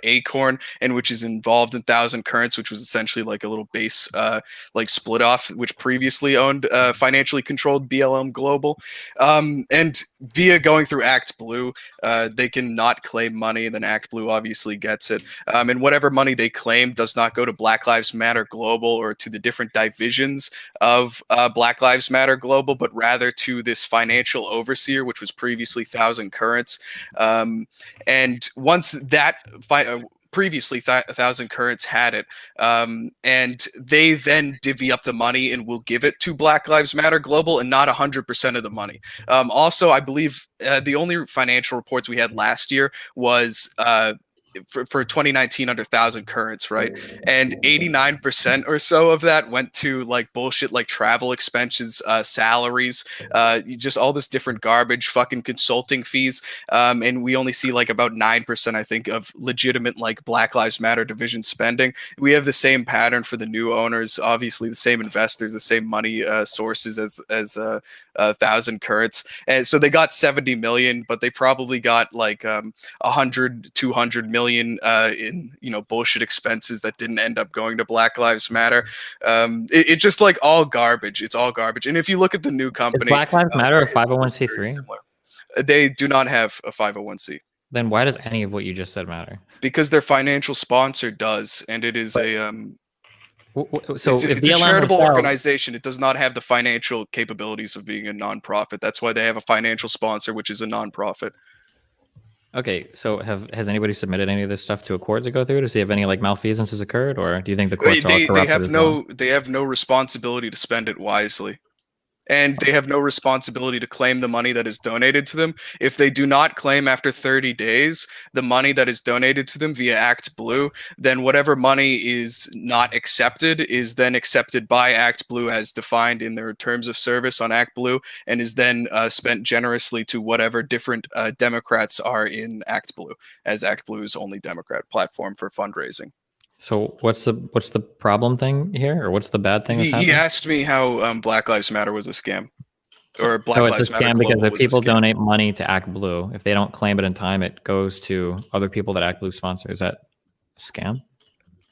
Acorn, and which is involved in Thousand Currents, which was essentially like a little base like split off, which previously owned financially controlled BLM Global, and via going through Act Blue, they can not claim money, and then Act Blue obviously gets it, and whatever money they claim does not go to Black Lives Matter Global or to the different divisions of Black Lives Matter Global, but rather to this financial overseer, which was previously Thousand Currents, and once that previously 1,000 Currents had it, and they then divvy up the money and will give it to Black Lives Matter Global, and not 100% of the money. Also, I believe the only financial reports we had last year was for 2019 under 1,000 Currents, right? And 89% or so of that went to like bullshit, like travel expenses, salaries, just all this different garbage, fucking consulting fees. And we only see like about 9%, I think, of legitimate like Black Lives Matter division spending. We have the same pattern for the new owners, obviously the same investors, the same money sources as 1,000 Currents. And so they got 70 million, but they probably got like 100, 200 million in bullshit expenses that didn't end up going to Black Lives Matter. It's just like all garbage. It's all garbage. And if you look at the new company,
Is Black Lives Matter a 501c3?
They do not have a 501c.
Then why does any of what you just said matter?
Because their financial sponsor does, and it is
So
it's
if
a
BLM
charitable
themselves-
organization. It does not have the financial capabilities of being a nonprofit. That's why they have a financial sponsor, which is a nonprofit.
Okay, so has anybody submitted any of this stuff to a court to go through to see if any like malfeasances occurred, or do you think the courts are all corrupted?
They have no responsibility to spend it wisely. And they have no responsibility to claim the money that is donated to them. If they do not claim after 30 days the money that is donated to them via Act Blue, then whatever money is not accepted is then accepted by Act Blue as defined in their terms of service on Act Blue, and is then spent generously to whatever different Democrats are in Act Blue, as Act Blue's only Democrat platform for fundraising.
So what's the problem thing here, or what's the bad thing?
He asked me how Black Lives Matter was a scam, or Black
So
Lives
it's a
Matter
scam because
Global
if
was a
people
scam.
donate money to Act Blue, if they don't claim it in time, it goes to other people that Act Blue sponsor. Is that a scam?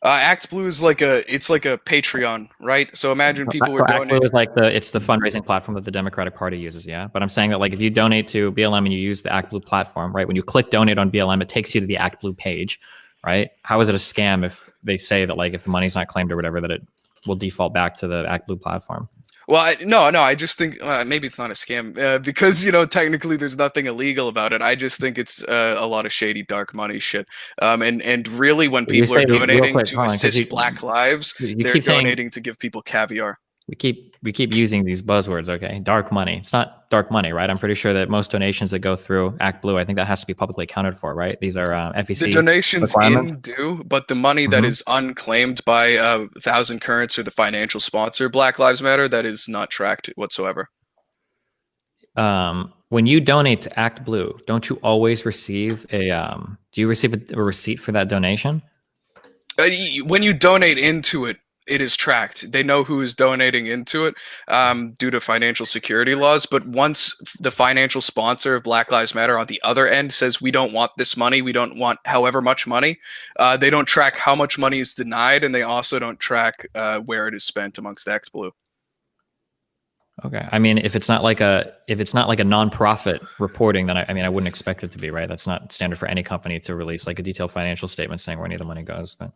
Act Blue is like a Patreon, right? So imagine people were
So Act Blue
donating.
is like it's the fundraising platform that the Democratic Party uses, yeah. But I'm saying that like if you donate to BLM and you use the Act Blue platform, right? When you click donate on BLM, it takes you to the Act Blue page, right? How is it a scam if they say that like if the money's not claimed or whatever, that it will default back to the Act Blue platform?
Well, no, I just think maybe it's not a scam because technically there's nothing illegal about it. I just think it's a lot of shady, dark money shit. And really, when
You
people are
say real
donating
quick,
to
hold on, 'cause
assist
you-
Black lives,
you
they're
keep saying-
donating to give people caviar.
We keep using these buzzwords, okay? Dark money. It's not dark money, right? I'm pretty sure that most donations that go through Act Blue, I think that has to be publicly accounted for, right? These are FEC
The donations
requirements.
in do, but the money that is unclaimed by 1,000 Currents or the financial sponsor, Black Lives Matter, that is not tracked whatsoever.
When you donate to Act Blue, don't you always receive do you receive a receipt for that donation?
When you donate into it, it is tracked. They know who is donating into it due to financial security laws. But once the financial sponsor of Black Lives Matter on the other end says, we don't want this money, we don't want however much money, they don't track how much money is denied, and they also don't track where it is spent amongst Act Blue.
Okay. I mean, if it's not like a nonprofit reporting, then I wouldn't expect it to be, right? That's not standard for any company to release like a detailed financial statement saying where any of the money goes. But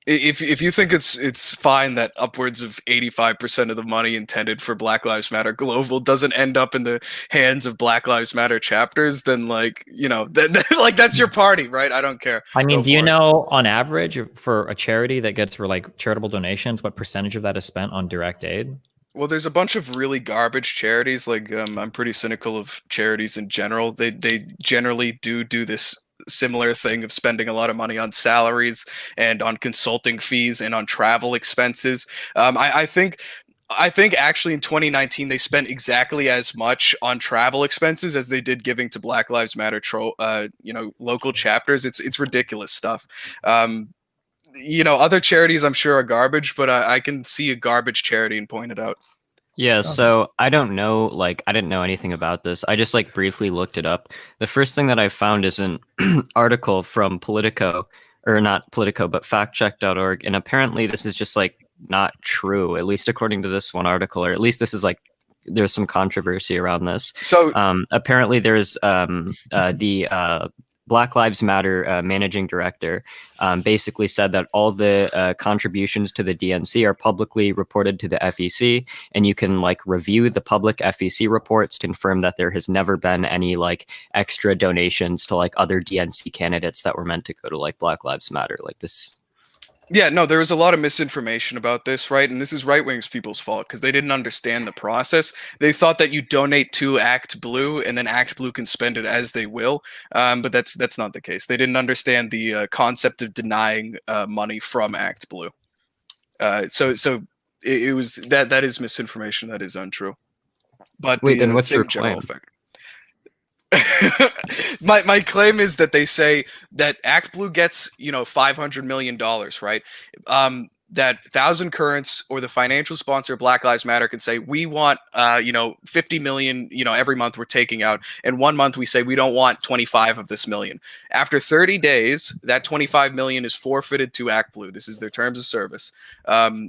If you think it's fine that upwards of 85% of the money intended for Black Lives Matter Global doesn't end up in the hands of Black Lives Matter chapters, then like that's your party, right? I don't care.
I mean,
Go
do you
for it.
know on average for a charity that gets for like charitable donations, what percentage of that is spent on direct aid?
Well, there's a bunch of really garbage charities. Like I'm pretty cynical of charities in general. They generally do this similar thing of spending a lot of money on salaries and on consulting fees and on travel expenses. I think actually in 2019 they spent exactly as much on travel expenses as they did giving to Black Lives Matter local chapters. It's ridiculous stuff. Other charities I'm sure are garbage, but I can see a garbage charity and point it out.
Yeah, so I don't know, I didn't know anything about this. I just briefly looked it up. The first thing that I found is an article from Politico, or not Politico, but factcheck.org, and apparently this is just not true, at least according to this one article, or at least this is there's some controversy around this.
So
apparently there's the Black Lives Matter managing director basically said that all the contributions to the DNC are publicly reported to the FEC, and you can like review the public FEC reports to confirm that there has never been any like extra donations to like other DNC candidates that were meant to go to like Black Lives Matter. Like this.
Yeah, no, there was a lot of misinformation about this, right? And this is right-wing people's fault because they didn't understand the process. They thought that you donate to Act Blue and then Act Blue can spend it as they will, but that's not the case. They didn't understand the concept of denying money from Act Blue. So it was that is misinformation. That is untrue. But
Wait, then what's your
general
claim?
effect? my claim is that they say that Act Blue gets $500 million, right? That 1,000 Currents or the financial sponsor Black Lives Matter can say we want 50 million every month we're taking out, and 1 month we say we don't want 25 of this million. After 30 days, that 25 million is forfeited to Act Blue. This is their terms of service.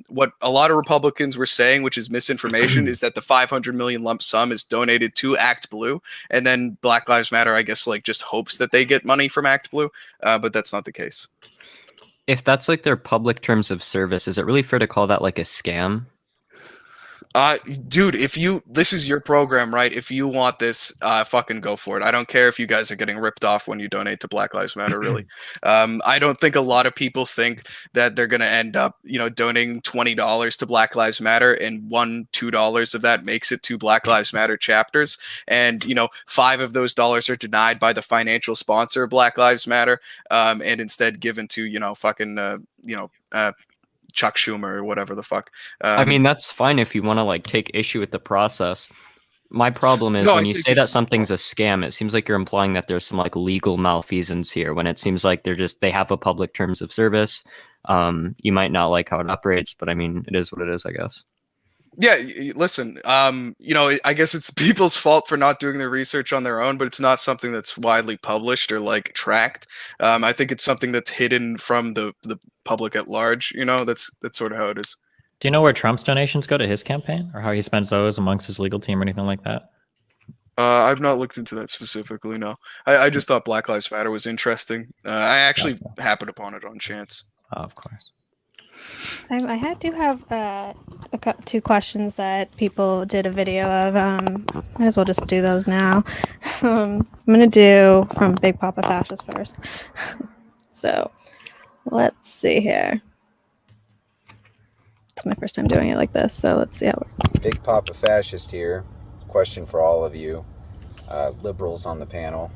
What a lot of Republicans were saying, which is misinformation, is that the 500 million lump sum is donated to Act Blue, and then Black Lives Matter, I guess, like just hopes that they get money from Act Blue, but that's not the case.
If that's like their public terms of service, is it really fair to call that like a scam?
Dude, this is your program, right? If you want this, fucking go for it. I don't care if you guys are getting ripped off when you donate to Black Lives Matter, really. I don't think a lot of people think that they're going to end up, donating $20 to Black Lives Matter, and $2 of that makes it to Black Lives Matter chapters. And, $5 of those dollars are denied by the financial sponsor of Black Lives Matter, and instead given to, Chuck Schumer or whatever the fuck.
I mean, that's fine if you want to like take issue with the process. My problem is when you say that something's a scam, it seems like you're implying that there's some like legal malfeasance here, when it seems like they have a public terms of service. You might not like how it operates, but I mean, it is what it is, I guess.
Yeah, listen, I guess it's people's fault for not doing their research on their own, but it's not something that's widely published or like tracked. I think it's something that's hidden from the public at large. That's sort of how it is.
Do you know where Trump's donations go to his campaign, or how he spends those amongst his legal team or anything like that?
I've not looked into that specifically, no. I just thought Black Lives Matter was interesting. I actually happened upon it on chance.
Oh, of course.
I do have two questions that people did a video of. Might as well just do those now. I'm going to do from Big Papa Fascist first. So let's see here. It's my first time doing it like this, so let's see how it works.
Big Papa Fascist here. Question for all of you, liberals on the panel.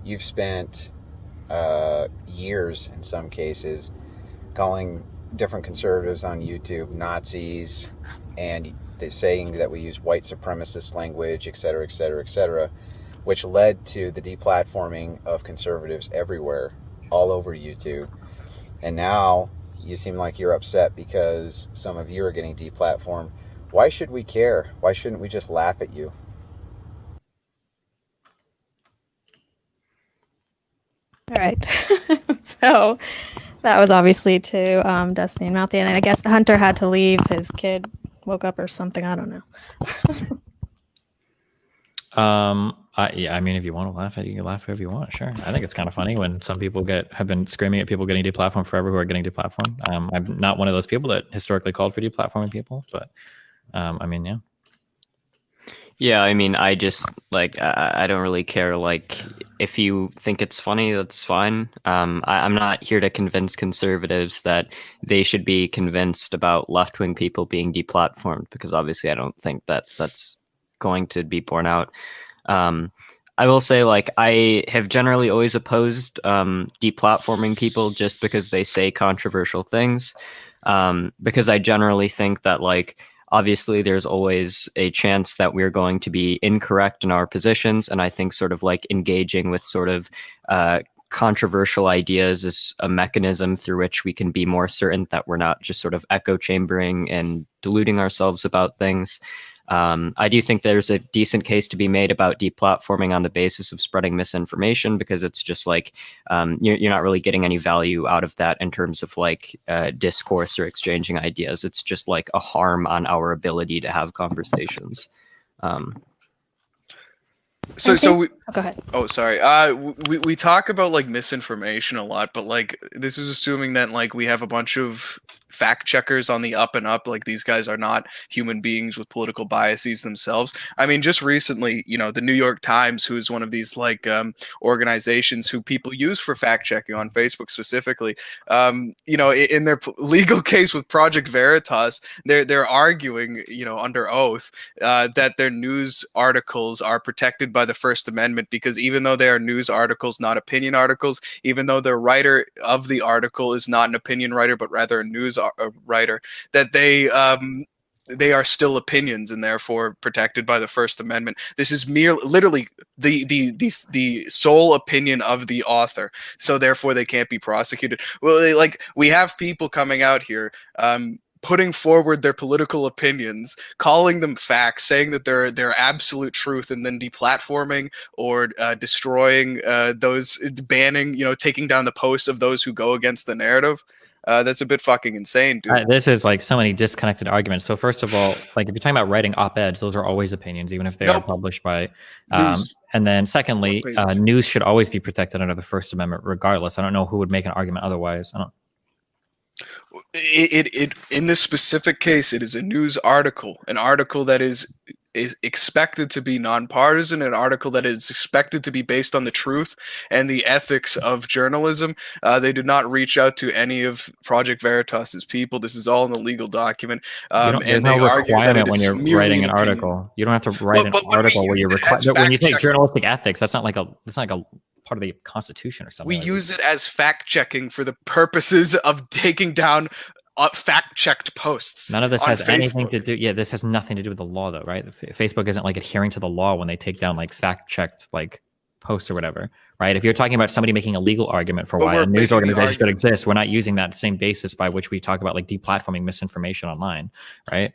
You've spent years, in some cases, calling different conservatives on YouTube Nazis, and they're saying that we use white supremacist language, etc., etc., etc., which led to the deplatforming of conservatives everywhere, all over YouTube. And now you seem like you're upset because some of you are getting deplatformed. Why should we care? Why shouldn't we just laugh at you?
All right. So that was obviously to Destiny and Mouthy, and I guess Hunter had to leave. His kid woke up or something. I don't know.
Yeah, I mean, if you want to laugh at it, you can laugh whoever you want. Sure. I think it's kind of funny when some people have been screaming at people getting deplatformed forever who are getting deplatformed. I'm not one of those people that historically called for deplatforming people, but I mean, yeah.
Yeah, I mean, I just like I don't really care. Like, if you think it's funny, that's fine. I'm not here to convince conservatives that they should be convinced about left-wing people being deplatformed, because obviously I don't think that that's going to be borne out. I will say, like, I have generally always opposed deplatforming people just because they say controversial things, because I generally think that, like, obviously there's always a chance that we're going to be incorrect in our positions, and I think sort of like engaging with sort of controversial ideas is a mechanism through which we can be more certain that we're not just sort of echo chambering and deluding ourselves about things. I do think there's a decent case to be made about deplatforming on the basis of spreading misinformation, because it's just like you're not really getting any value out of that in terms of like discourse or exchanging ideas. It's just like a harm on our ability to have conversations.
So
Go ahead.
Oh, sorry. We talk about like misinformation a lot, but like this is assuming that like we have a bunch of fact checkers on the up and up. Like these guys are not human beings with political biases themselves. I mean, just recently, the New York Times, who is one of these like organizations who people use for fact checking on Facebook specifically, in their legal case with Project Veritas, they're arguing, under oath, that their news articles are protected by the First Amendment because even though they are news articles, not opinion articles, even though the writer of the article is not an opinion writer but rather a news writer, that they are still opinions and therefore protected by the First Amendment. This is literally the sole opinion of the author, so therefore they can't be prosecuted. Well, we have people coming out here putting forward their political opinions, calling them facts, saying that they're absolute truth, and then deplatforming or destroying those, banning, taking down the posts of those who go against the narrative. That's a bit fucking insane, dude.
This is like so many disconnected arguments. So first of all, like if you're talking about writing op-eds, those are always opinions, even if they are published by. And then secondly, news should always be protected under the First Amendment, regardless. I don't know who would make an argument otherwise. I don't.
It in this specific case, it is a news article, an article that is expected to be nonpartisan, an article that is expected to be based on the truth and the ethics of journalism. They did not reach out to any of Project Veritas's people. This is all in the legal document.
There's no requirement when you're writing an article. You don't have to write an article where you're required. When you take journalistic ethics, that's not like a part of the Constitution or something.
We use it as fact checking for the purposes of taking down fact-checked posts.
None of this has anything to do. Yeah, this has nothing to do with the law, though, right? Facebook isn't like adhering to the law when they take down like fact-checked like posts or whatever, right? If you're talking about somebody making a legal argument for why a news organization should exist, we're not using that same basis by which we talk about like deplatforming misinformation online, right?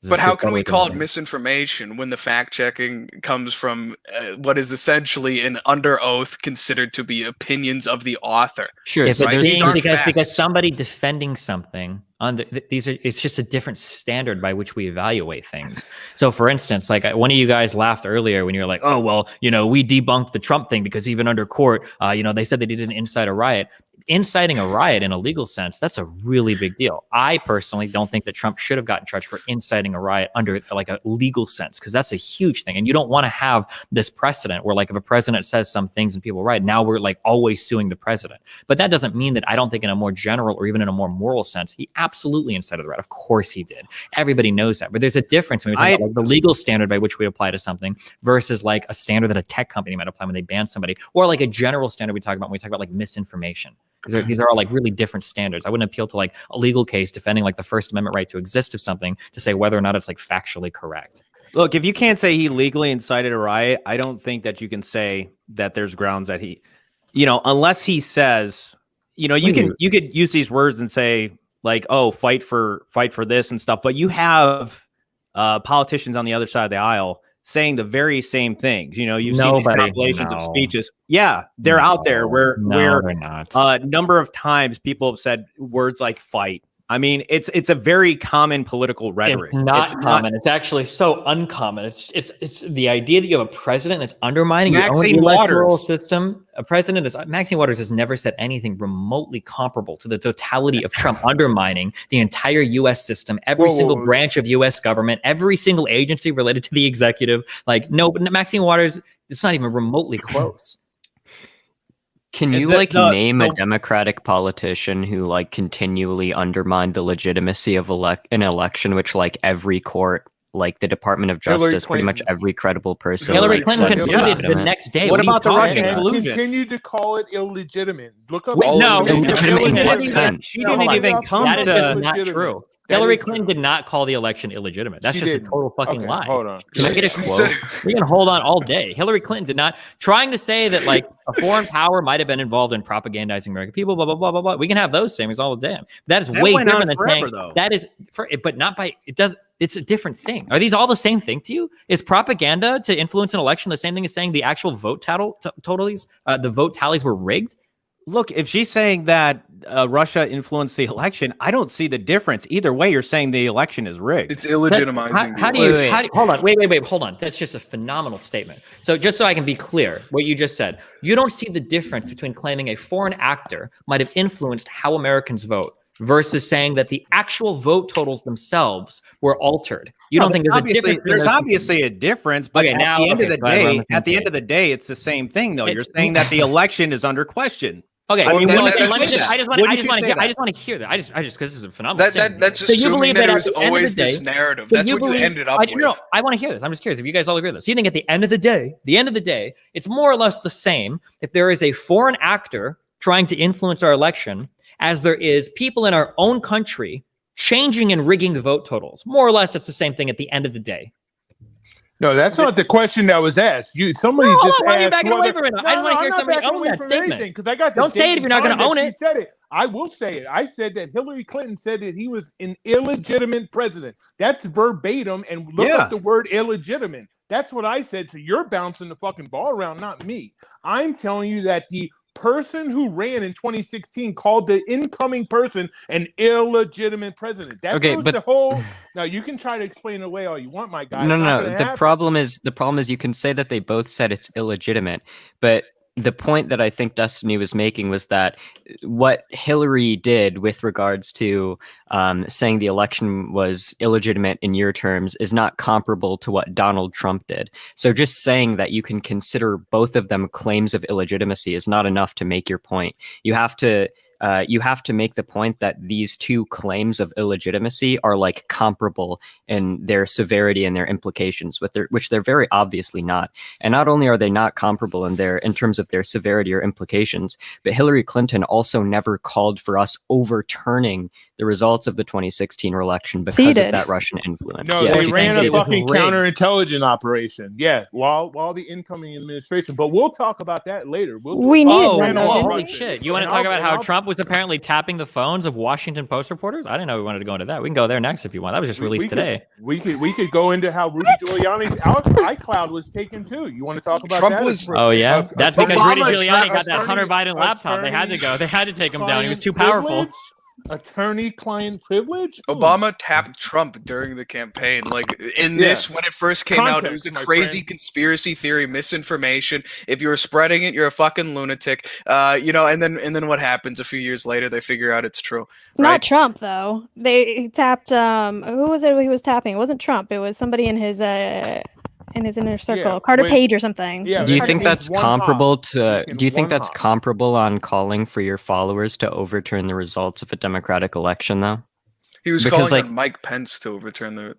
But how can we call it misinformation when the fact-checking comes from what is essentially an under oath considered to be opinions of the author?
Sure,
right?
because somebody defending something it's just a different standard by which we evaluate things. So for instance, like one of you guys laughed earlier when you were like, oh, well, we debunked the Trump thing because even under court, they said they didn't incite a riot. Inciting a riot in a legal sense, that's a really big deal. I personally don't think that Trump should have gotten charged for inciting a riot under like a legal sense, because that's a huge thing. And you don't want to have this precedent where like if a president says some things and people riot, now we're like always suing the president. But that doesn't mean that I don't think in a more general or even in a more moral sense, he absolutely incited the riot. Of course he did. Everybody knows that. But there's a difference when we talk about like the legal standard by which we apply to something versus like a standard that a tech company might apply when they ban somebody, or like a general standard we talk about when we talk about like misinformation. These are all like really different standards. I wouldn't appeal to like a legal case defending like the First Amendment right to exist of something to say whether or not it's like factually correct.
Look, if you can't say he legally incited a riot, I don't think that you can say that there's grounds that he, unless he says, you could use these words and say like, oh, fight for this and stuff. But you have politicians on the other side of the aisle saying the very same things. You've seen these compilations of speeches. Yeah, they're out there where
they're not.
A number of times people have said words like fight. I mean, it's a very common political rhetoric.
It's not common. It's actually so uncommon. It's the idea that you have a president that's undermining your own electoral system. Maxine Waters has never said anything remotely comparable to the totality of Trump undermining the entire U.S. system, every single branch of U.S. government, every single agency related to the executive. Like, no, but Maxine Waters, it's not even remotely close.
Can you name a Democratic politician who like continually undermined the legitimacy of an election, which like every court, like the Department of Justice, pretty much every credible person.
Hillary Clinton conceded the next day.
What about the Russian collusion?
Continued to call it illegitimate. Look up.
Illegitimate.
She didn't even come to.
That is not true. Hillary Clinton did not call the election illegitimate. That's just a total fucking lie.
Hold on.
Can I get a quote? We can hold on all day. Hillary Clinton did not. Trying to say that like a foreign power might have been involved in propagandizing American people, blah, blah, blah, blah, blah. We can have those things all the damn. That is way different than saying that is for it, but not by it does. It's a different thing. Are these all the same thing to you? Is propaganda to influence an election the same thing as saying the actual vote tallies, the vote tallies were rigged?
Look, if she's saying that Russia influenced the election, I don't see the difference. Either way, you're saying the election is rigged.
It's illegitimizing.
How do you, hold on, wait, hold on. That's just a phenomenal statement. So just so I can be clear, what you just said, you don't see the difference between claiming a foreign actor might have influenced how Americans vote versus saying that the actual vote totals themselves were altered. You don't think there's a difference?
There's obviously a difference, but at the end of the day, it's the same thing, though. You're saying that the election is under question.
Okay,
I mean,
I just want to hear that. I just because this is a phenomenal.
That's assuming that there's always this narrative. That's what you ended up with.
No, I want to hear this. I'm just curious if you guys all agree with this. So you think at the end of the day, it's more or less the same if there is a foreign actor trying to influence our election as there is people in our own country changing and rigging vote totals. More or less, it's the same thing at the end of the day.
No, that's not the question that was asked. Somebody just asked.
I just want to hear somebody own that statement.
Because I got.
Don't say it if you're not going to own it.
He said it. I will say it. I said that Hillary Clinton said that he was an illegitimate president. That's verbatim. And look up the word illegitimate. That's what I said. So you're bouncing the fucking ball around, not me. I'm telling you that the person who ran in 2016 called the incoming person an illegitimate president. That was the whole. Now you can try to explain it away all you want, my guy.
No. The problem is you can say that they both said it's illegitimate, but the point that I think Destiny was making was that what Hillary did with regards to saying the election was illegitimate in your terms is not comparable to what Donald Trump did. So just saying that you can consider both of them claims of illegitimacy is not enough to make your point. You have to make the point that these two claims of illegitimacy are like comparable in their severity and their implications, which they're very obviously not. And not only are they not comparable in terms of their severity or implications, but Hillary Clinton also never called for us overturning the results of the 2016 election because of that Russian influence.
No, they ran a fucking counterintelligence operation. Yeah, while the incoming administration. But we'll talk about that later.
Holy shit! You want to talk about how Trump was apparently tapping the phones of Washington Post reporters? I didn't know we wanted to go into that. We can go there next if you want. That was just released today.
We could go into how Rudy Giuliani's iCloud was taken too. You want to talk about
Trump
that?
That's because Rudy Giuliani got that Hunter Biden laptop. They had to go. They had to take him down. He was too powerful.
Attorney-client privilege?
Obama tapped Trump during the campaign. Like when it first came out, it was a crazy conspiracy theory, misinformation. If you were spreading it, you're a fucking lunatic. And then what happens a few years later? They figure out it's true. Right?
Not Trump though. They tapped. Who was it? He was tapping. It wasn't Trump. It was somebody in his inner circle, Carter Page or something.
Yeah, do you think that's comparable to? Do you think that's comparable on calling for your followers to overturn the results of a democratic election, though?
He was calling on Mike Pence to overturn the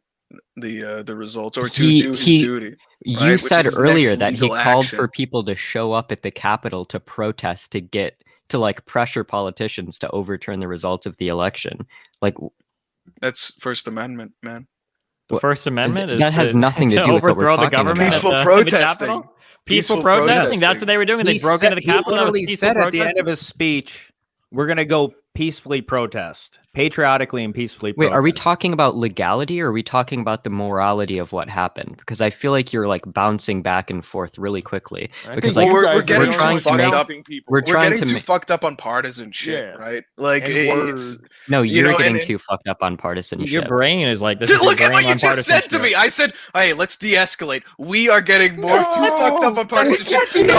results or to do his duty.
You said earlier that he called for people to show up at the Capitol to protest to pressure politicians to overturn the results of the election.
That's First Amendment, man.
The First Amendment
has nothing to do with
overthrow the government.
Peaceful protesting.
Peaceful protesting. That's what they were doing. They broke into the Capitol.
He literally said at the end of his speech, "We're going to go peacefully protest, patriotically and peacefully protest."
Wait, are we talking about legality or are we talking about the morality of what happened? Because I feel like you're bouncing back and forth really quickly. Because
we're getting too fucked up on partisan shit, right?
You're getting too fucked up on partisan shit.
Your brain is like this.
Look at what you just said to me. I said, "Hey, let's de-escalate." We are getting too fucked up on partisan shit.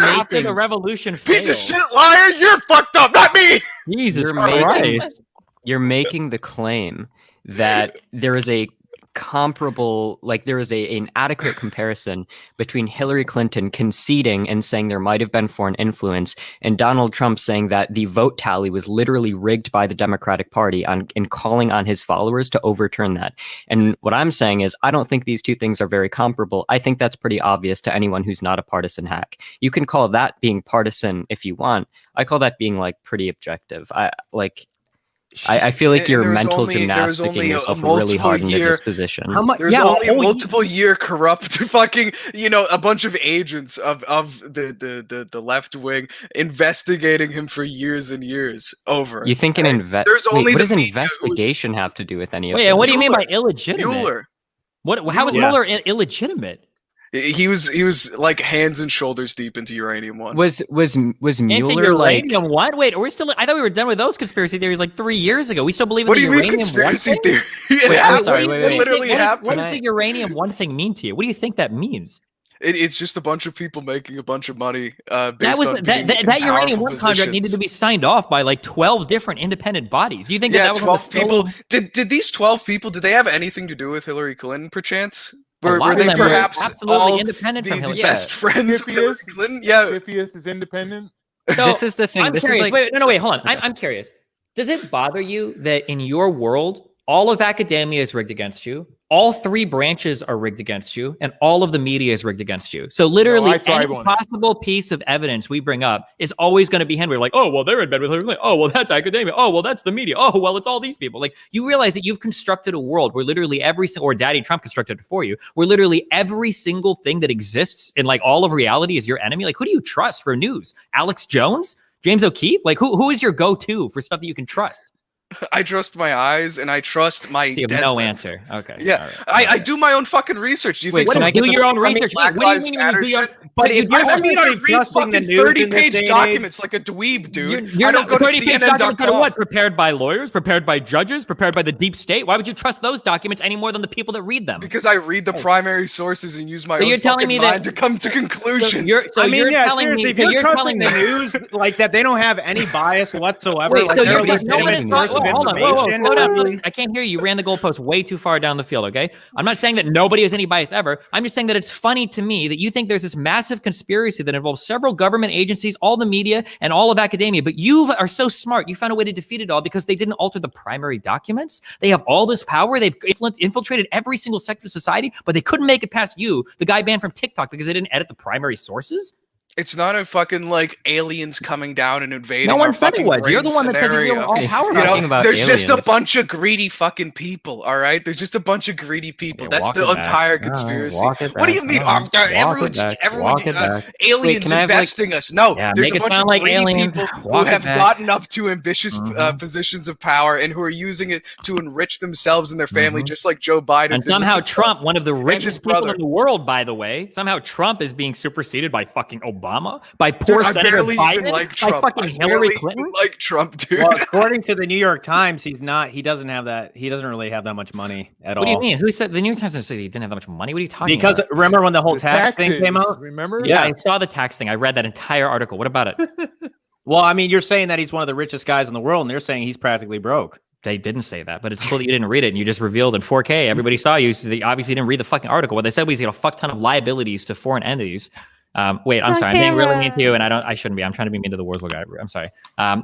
After the revolution failed.
Piece of shit liar, you're fucked up, not me.
Jesus Christ.
You're making the claim that there is a comparable, there is an adequate comparison between Hillary Clinton conceding and saying there might have been foreign influence and Donald Trump saying that the vote tally was literally rigged by the Democratic Party and calling on his followers to overturn that. And what I'm saying is I don't think these two things are very comparable. I think that's pretty obvious to anyone who's not a partisan hack. You can call that being partisan if you want. I call that being pretty objective. I feel like you're mental gymnasticking yourself really hard into this position.
There's only a multiple year corrupt fucking, a bunch of agents of the left wing investigating him for years and years over.
You think what does an investigation have to do with any of this?
Wait, what do you mean by illegitimate?
Mueller.
How is Mueller illegitimate?
He was like hands and shoulders deep into uranium one.
Was
Into
Mueller like?
uranium what? Wait, we're still. I thought we were done with those conspiracy theories like 3 years ago. We still believe in
What
the
do you mean
uranium
conspiracy
one thing?
theory?
Wait, I'm sorry,
It
wait.
literally happened.
What does the uranium one thing mean to you? What do you think that means?
It's just a bunch of people making a bunch of money based
That was
on being in
that uranium
powerful
one contract needed to be
positions.
signed off by like 12 different independent bodies. Do you think
Yeah,
that was
12 people.
solo-
Did these 12 people, did they have anything to do with Hillary Clinton, perchance?
A
Were
lot of
they
them were
perhaps
absolutely
all
independent from
the
Hillary.
best friends of Hillary
Scipius?
Clinton? Yeah.
Scipius is independent.
So,
This is the thing.
I'm
This
curious.
is like
Wait, hold on. I'm curious. Does it bother you that in your world, all of academia is rigged against you, all 3 branches are rigged against you, and all of the media is rigged against you? So literally
I thrive
any
on it.
possible piece of evidence we bring up is always going to be handled like, oh, well, they're in bed with Hillary Clinton. Oh, well, that's academia. Oh, well, that's the media. Oh, well, it's all these people. Like, you realize that you've constructed a world where literally every single, or Daddy Trump constructed it for you, where literally every single thing that exists in like all of reality is your enemy. Like, who do you trust for news? Alex Jones? James O'Keefe? Like, who is your go-to for stuff that you can trust?
I trust my eyes and I trust my
So you have
dead
no
friends.
answer. Okay.
Yeah,
all right.
I do my own fucking research. Do you
Wait,
think
can
What
I
do
get
your
this-
own research?
Black
What do you
Lives
mean
Matter
you do your?
shit?
But
But
if
you
you're
I mean, I
seriously
read
trusting the
fucking
news in this
30-page
day and
documents like a dweeb, dude.
You're
I don't go to
30-page documents that are
CNN.com.
what? Prepared by lawyers, prepared by judges, prepared by the deep state. Why would you trust those documents any more than the people that read them?
Because I read the primary sources and use my
So
own
you're telling
fucking
me that-
mind to come to conclusions.
You're telling
seriously,
me.
if you're
telling
trusting
me.
the news like that, they don't have any bias whatsoever.
Wait,
like
so
they're
you're
a
telling no one
legitimate
is
source of
hold on, whoa,
information.
slow down. I can't hear you. You ran the goalpost way too far down the field, okay? I'm not saying that nobody has any bias ever. I'm just saying that it's funny to me that you think there's this massive conspiracy that involves several government agencies, all the media, and all of academia, but you are so smart. You found a way to defeat it all because they didn't alter the primary documents. They have all this power. They've infiltrated every single sector of society, but they couldn't make it past you, the guy banned from TikTok, because they didn't edit the primary sources.
It's not a fucking like aliens coming down and invading.
No one
our
said it
fucking
was. You're the
brain
one that said you
scenario.
were all powerful.
You
Talking
know,
about
there's just a
aliens.
bunch of greedy fucking people. All right, there's just a bunch of greedy people.
Yeah,
That's
walk
the
it back.
entire
All right,
conspiracy.
walk it
What do you
back.
mean?
All right,
Everyone's
walk it back.
everyone's
Walk it back.
aliens
can I have, like-
investing us? No,
Yeah,
there's
make
a
it
bunch
sound
of
like
greedy
aliens.
people who
Walk it
have
back.
gotten up to ambitious
Mhm.
positions of power and who are using it to enrich themselves and their family,
Mhm.
just like Joe Biden.
And
did with
somehow
his-
Trump, one of the
his
richest people
brother.
in the world, by the way, somehow Trump is being superseded by fucking Obama, by poor
Dude, I
Senator
barely
Biden,
even like
by
Trump.
fucking
I
Hillary
barely
Clinton.
even like Trump, dude.
Well, according to the New York Times, he doesn't have that. He doesn't really have that much money at all.
What do you mean? Who said the New York Times said he didn't have that much money? What are you talking
Because
about?
remember when the whole The tax thing taxes, came out? Remember?
Yeah, I saw the tax thing. I read that entire article. What about it?
Well, I mean, you're saying that he's one of the richest guys in the world, and they're saying he's practically broke.
They didn't say that, but it's cool that you didn't read it and you just revealed in 4K. Everybody saw you. So they obviously didn't read the fucking article. What they said was he had a fuck ton of liabilities to foreign entities. Wait, I'm sorry. I'm being really mean to you, and I shouldn't be. I'm trying to be mean to the Warzone guy. I'm sorry.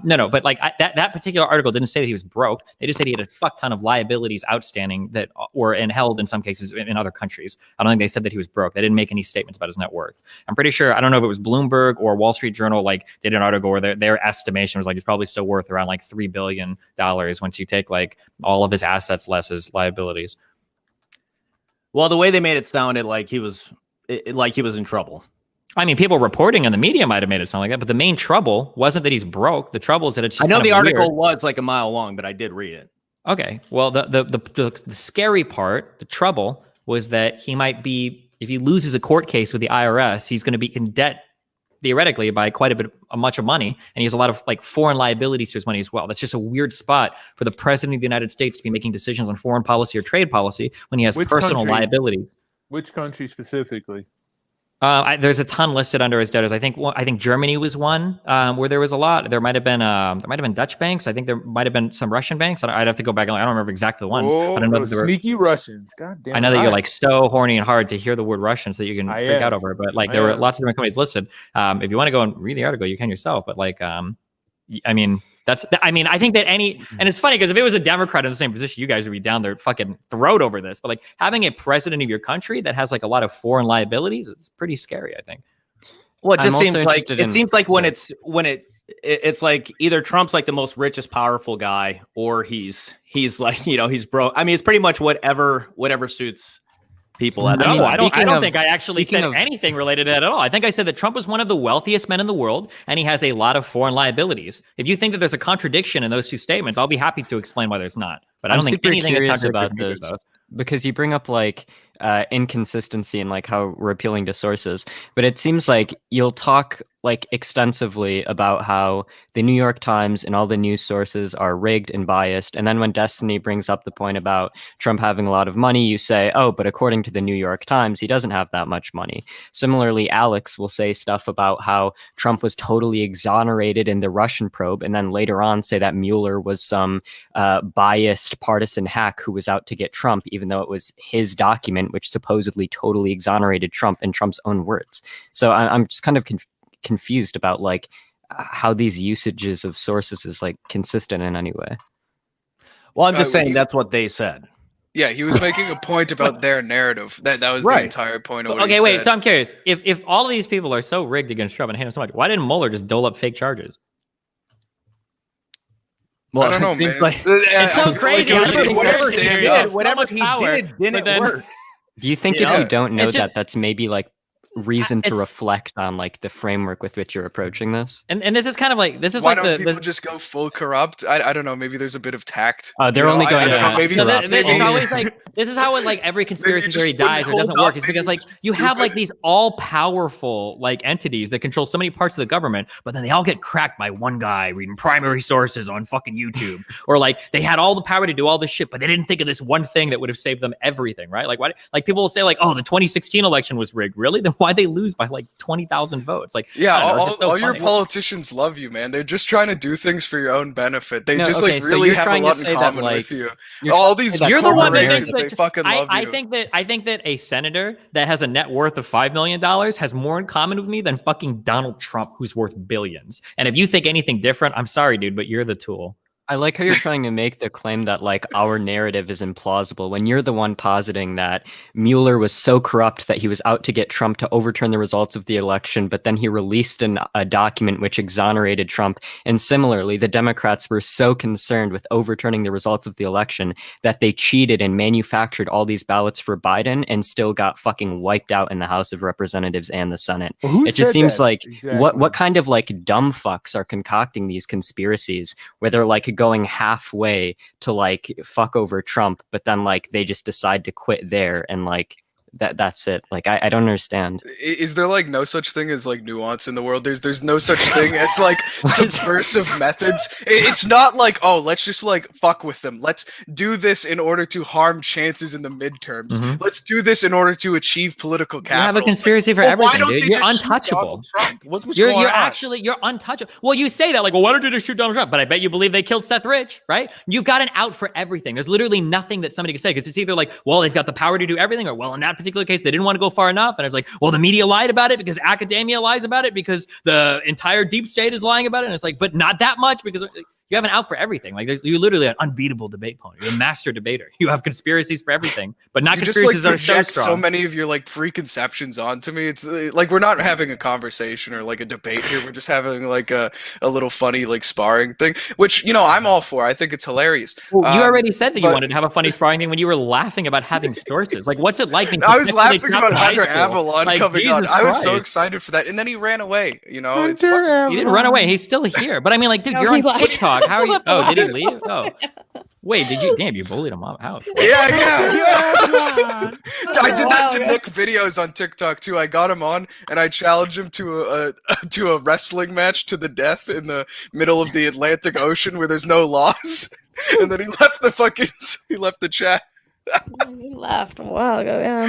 No, but like that particular article didn't say that he was broke. They just said he had a fuck ton of liabilities outstanding that were held in some cases in other countries. I don't think they said that he was broke. They didn't make any statements about his net worth. I'm pretty sure. I don't know if it was Bloomberg or Wall Street Journal like did an article where their estimation was like he's probably still worth around like $3 billion once you take like all of his assets less his liabilities.
Well, the way they made it sounded like he was in trouble.
I mean, people reporting in the media might have made it sound like that, but the main trouble wasn't that he's broke. The trouble is that it's just
I know
kind
the
of
article
weird.
was like a mile long, but I did read it.
Okay. Well, the scary part, the trouble was that he might be, if he loses a court case with the IRS, he's going to be in debt theoretically by quite a much of money, and he has a lot of like foreign liabilities to his money as well. That's just a weird spot for the president of the United States to be making decisions on foreign policy or trade policy when he has
Which
personal
country?
liabilities.
Which country specifically?
There's a ton listed under his debtors. I think Germany was one where there was a lot. There might have been Dutch banks. I think there might have been some Russian banks. I'd have to go back and I don't remember exactly the ones.
Oh,
but I know
those
that there were,
sneaky Russians. God damn.
I know that you're like so horny and hard to hear the word Russian so that you can
I
freak
am.
out over it. But like
I
there were
am.
lots of different companies listed. If you want to go and read the article, you can yourself. But like, I mean, I think that and it's funny because if it was a Democrat in the same position, you guys would be down their fucking throat over this. But like having a president of your country that has like a lot of foreign liabilities, it's pretty scary, I think.
Well, it
I'm
just
also
seems like
interested
it
in-
seems like when
sorry.
it's like either Trump's like the most richest, powerful guy, or he's like he's broke. I mean, it's pretty much whatever suits people. At
No,
that
mean,
point.
I don't
speaking of-
think I actually said
speaking of-
anything related to that at all. I think I said that Trump was one of the wealthiest men in the world, and he has a lot of foreign liabilities. If you think that there's a contradiction in those two statements, I'll be happy to explain why there's not. But I
I'm
don't think
super
anything is
curious
contradictory
about
between
this
those.
because you bring up like inconsistency in like how we're appealing to sources, but it seems like you'll talk like extensively about how the New York Times and all the news sources are rigged and biased, and then when Destiny brings up the point about Trump having a lot of money, you say, oh, but according to the New York Times, he doesn't have that much money. Similarly, Alex will say stuff about how Trump was totally exonerated in the Russian probe, and then later on say that Mueller was some biased partisan hack who was out to get Trump, even though it was his document which supposedly totally exonerated Trump in Trump's own words. So I'm just kind of confused about like how these usages of sources is like consistent in any way.
Well, I'm just saying that's what they said.
Yeah, he was making a point about their narrative. That was the entire point of what
Okay,
he
wait.
said.
So I'm curious. If all of these people are so rigged against Trump and hate him so much, why didn't Mueller just dole up fake charges?
Well, I don't know,
it seems
man.
like
It's so crazy.
whatever he did didn't work.
Do you think if you don't know that, that's maybe like reason to reflect on like the framework with which you're approaching this?
And this is kind of like
why don't people just go full corrupt? I don't know. Maybe there's a bit of tact.
They're only going to
maybe
it's always like this is how like every conspiracy theory dies or doesn't work. Is because like you have like these all powerful like entities that control so many parts of the government, but then they all get cracked by one guy reading primary sources on fucking YouTube, or like they had all the power to do all this shit, but they didn't think of this one thing that would have saved them everything, right? Like why? Like people will say like, oh, the 2016 election was rigged. Really? Then why they lose by like 20,000 votes? Like,
yeah,
all
your politicians love you, man. They're just trying to do things for your own benefit. They
so
really have a lot in common with you. All these corporations, they fucking love you.
I think that a senator that has a net worth of $5 million has more in common with me than fucking Donald Trump, who's worth billions. And if you think anything different, I'm sorry, dude, but you're the tool.
I like how you're trying to make the claim that like our narrative is implausible when you're the one positing that Mueller was so corrupt that he was out to get Trump to overturn the results of the election, but then he released a document which exonerated Trump. And similarly, the Democrats were so concerned with overturning the results of the election that they cheated and manufactured all these ballots for Biden and still got fucking wiped out in the House of Representatives and the Senate.
Well,
it just seems like what kind of like dumb fucks are concocting these conspiracies where they're like going halfway to like fuck over Trump, but then like they just decide to quit there and like that's it. Like I don't understand.
Is there like no such thing as like nuance in the world? There's no such thing as like subversive methods. It's not like, oh, let's just like fuck with them. Let's do this in order to harm chances in the midterms. Mm-hmm. Let's do this in order to achieve political capital.
You have a conspiracy for everything, dude. You're untouchable. You're actually untouchable. Well, you say that like, well, why don't you just shoot Donald Trump? But I bet you believe they killed Seth Rich, right? You've got an out for everything. There's literally nothing that somebody can say because it's either like, well, they've got the power to do everything, or well, in that particular case, they didn't want to go far enough. And it's like, well, the media lied about it because academia lies about it because the entire deep state is lying about it. And it's like, but not that much because you have an out for everything. Like you're literally an unbeatable debate pony. You're a master debater. You have conspiracies for everything, but not conspiracies that are so strong.
So many of your like preconceptions onto me. It's like we're not having a conversation or like a debate here. We're just having like a little funny like sparring thing, which I'm all for. I think it's hilarious.
Well, you already said that you wanted to have a funny sparring thing when you were laughing about having sources. Like, what's it like?
I was laughing about Hunter Avalon coming on. I was so excited for that, and then he ran away. He
didn't run away. He's still here. But I mean, like, dude, you're on TikTok. How are you? Oh, did he leave? Oh, wait, did you? Damn, you bullied him out. How?
Yeah. I did that to Nick videos on TikTok too. I got him on and I challenged him to a wrestling match to the death in the middle of the Atlantic Ocean where there's no laws. And then he left the chat.
He left a while ago. Yeah.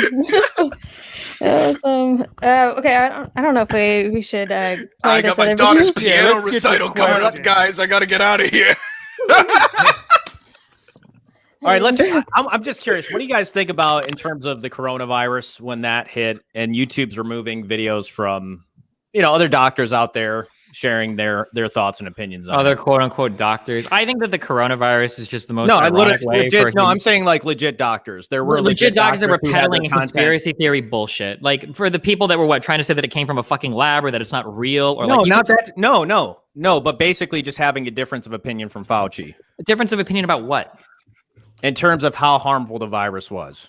Okay. I don't know if we should.
I got my daughter's piano recital coming up, guys. I got to get out of here.
All right, I'm just curious. What do you guys think about in terms of the coronavirus when that hit and YouTube's removing videos from, other doctors out there sharing their thoughts and opinions on
other quote unquote doctors? I think that the coronavirus is just the most
I'm saying like legit doctors. There were
legit doctors that were peddling conspiracy theory bullshit. Like for the people that were trying to say that it came from a fucking lab or that it's not real or
no, but basically just having a difference of opinion from Fauci.
A difference of opinion about what?
In terms of how harmful the virus was.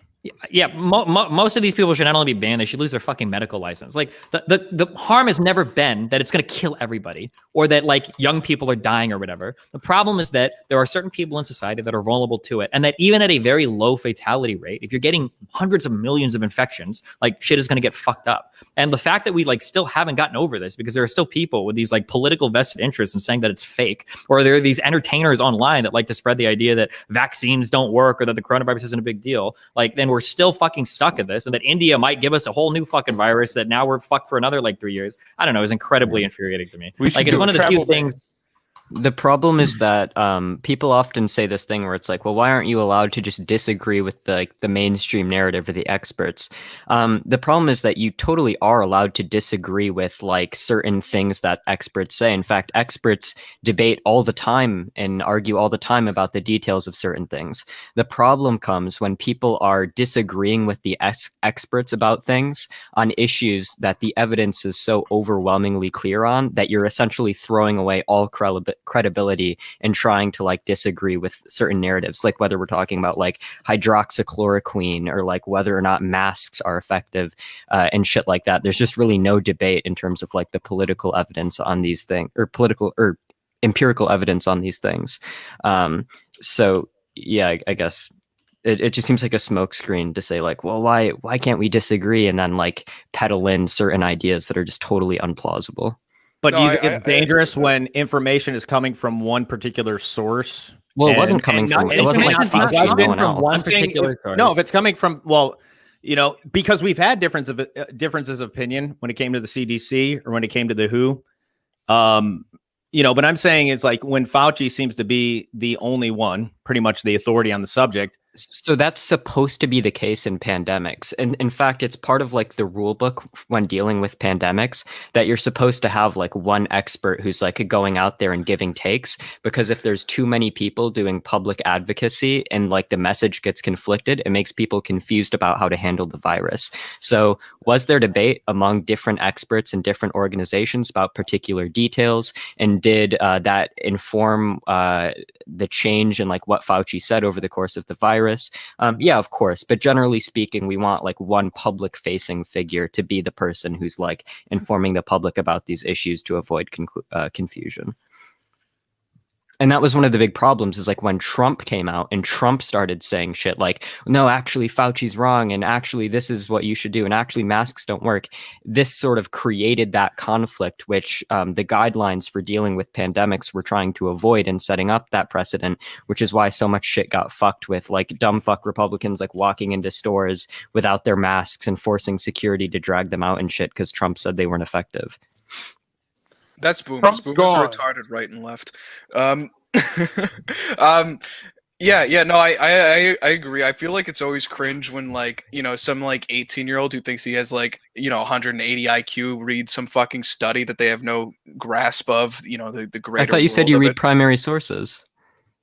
Yeah, most of these people should not only be banned, they should lose their fucking medical license. Like the harm has never been that it's going to kill everybody or that like young people are dying or whatever. The problem is that there are certain people in society that are vulnerable to it, and that even at a very low fatality rate, if you're getting hundreds of millions of infections, like shit is going to get fucked up. And the fact that we like still haven't gotten over this because there are still people with these like political vested interests in saying that it's fake, or there are these entertainers online that like to spread the idea that vaccines don't work or that the coronavirus isn't a big deal. Like then we're still fucking stuck at this, and that India might give us a whole new fucking virus that now we're fucked for another like 3 years. I don't know. It's incredibly infuriating to me. Like it's one of the few things.
The problem is that people often say this thing where it's like, well, why aren't you allowed to just disagree with the mainstream narrative or the experts? The problem is that you totally are allowed to disagree with like certain things that experts say. In fact, experts debate all the time and argue all the time about the details of certain things. The problem comes when people are disagreeing with the experts about things on issues that the evidence is so overwhelmingly clear on that you're essentially throwing away all credibility and trying to like disagree with certain narratives, like whether we're talking about like hydroxychloroquine or like whether or not masks are effective and shit like that. There's just really no debate in terms of like the political evidence on these things or political or empirical evidence on these things. So yeah, I guess it just seems like a smokescreen to say like, well, why can't we disagree and then like peddle in certain ideas that are just totally unplausible.
But no, it's dangerous when information is coming from one particular source.
Well, it wasn't coming from. It wasn't like Fauci going
from one particular source.
No, if it's coming from, well, you know, because we've had differences of opinion when it came to the CDC or when it came to the WHO. You know, but I'm saying is like when Fauci seems to be the only one, pretty much the authority on the subject.
So that's supposed to be the case in pandemics. And in fact, it's part of like the rule book when dealing with pandemics that you're supposed to have like one expert who's like going out there and giving takes, because if there's too many people doing public advocacy and like the message gets conflicted, it makes people confused about how to handle the virus. So was there debate among different experts and different organizations about particular details? And did that inform the change in like what Fauci said over the course of the virus? Yeah, of course. But generally speaking, we want like one public facing figure to be the person who's like informing the public about these issues to avoid confusion. And that was one of the big problems is like when Trump came out and Trump started saying shit like, no, actually Fauci's wrong. And actually this is what you should do. And actually masks don't work. This sort of created that conflict, which the guidelines for dealing with pandemics were trying to avoid and setting up that precedent, which is why so much shit got fucked with like dumb fuck Republicans, like walking into stores without their masks and forcing security to drag them out and shit because Trump said they weren't effective.
That's boomers. Boomers are retarded right and left. Yeah, no, I agree. I feel like it's always cringe when like, you know, some like 18-year-old who thinks he has like, you know, 180 IQ reads some fucking study that they have no grasp of, you know, the greater.
I thought you said you read primary sources.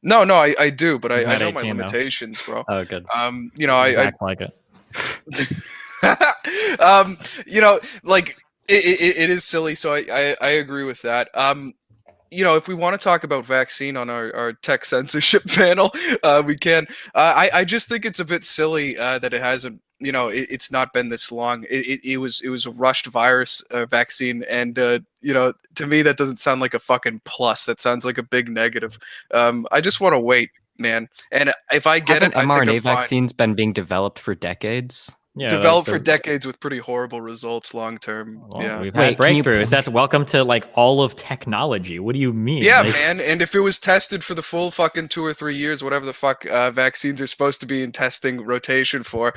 No, I do, but I know my limitations, bro.
Oh, good.
You know, I
act like it.
You know, like it is silly, so I agree with that. You know, if we want to talk about vaccine on our tech censorship panel, we can. I just think it's a bit silly that it hasn't, you know, it's not been this long. It was a rushed virus vaccine, and you know, to me that doesn't sound like a fucking plus. That sounds like a big negative. I just want to wait, man. And if I get it,
mRNA vaccines been being developed for decades.
Yeah,
developed for decades with pretty horrible results long term.
Well,
yeah,
we've had breakthroughs. That's welcome to like all of technology. What do you mean?
Yeah,
like,
man. And if it was tested for the full fucking 2 or 3 years, whatever the fuck vaccines are supposed to be in testing rotation for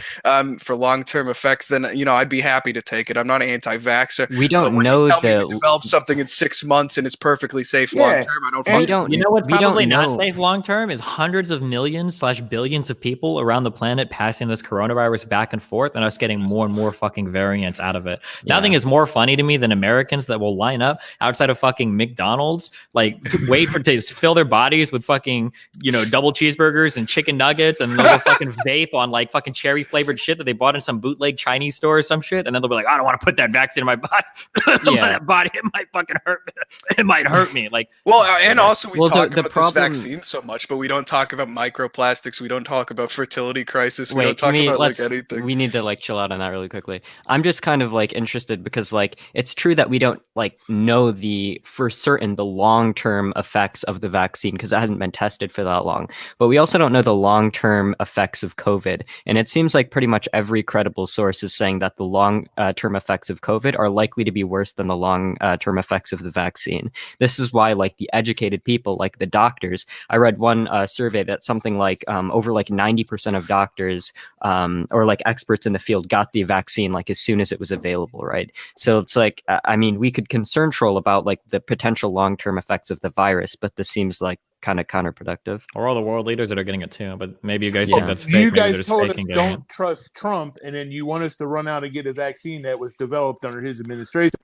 long term effects, then you know I'd be happy to take it. I'm not anti-vaxxer.
We don't know
that develop something in 6 months and it's perfectly safe long term. I don't.
You know what's probably not safe long term is hundreds of millions / billions of people around the planet passing this coronavirus back and forth. forth, and us getting more and more fucking variants out of it. Nothing is more funny to me than Americans that will line up outside of fucking McDonald's, like to wait for to fill their bodies with fucking, you know, double cheeseburgers and chicken nuggets, and they'll fucking vape on like fucking cherry flavored shit that they bought in some bootleg Chinese store or some shit, and then they'll be like, I don't want to put that vaccine in my body. That body, it might fucking hurt. It might hurt me. Like,
well, and also we talk
the
about this vaccine so much, but we don't talk about microplastics. We don't talk about fertility crisis. We don't talk about like anything.
We need to like chill out on that really quickly. I'm just kind of like interested because like it's true that we don't like know for certain the long-term effects of the vaccine because it hasn't been tested for that long. But we also don't know the long-term effects of COVID. And it seems like pretty much every credible source is saying that the long-term effects of COVID are likely to be worse than the long-term effects of the vaccine. This is why like the educated people, like the doctors, I read one survey that something like over like 90% of doctors or like experts in the field got the vaccine like as soon as it was available, right? So it's like, I mean, we could concern troll about like the potential long-term effects of the virus, but this seems like kind of counterproductive.
Or all the world leaders that are getting it too, but maybe you guys think that's fake.
You
maybe
guys told us don't trust Trump, and then you want us to run out and get a vaccine that was developed under his administration.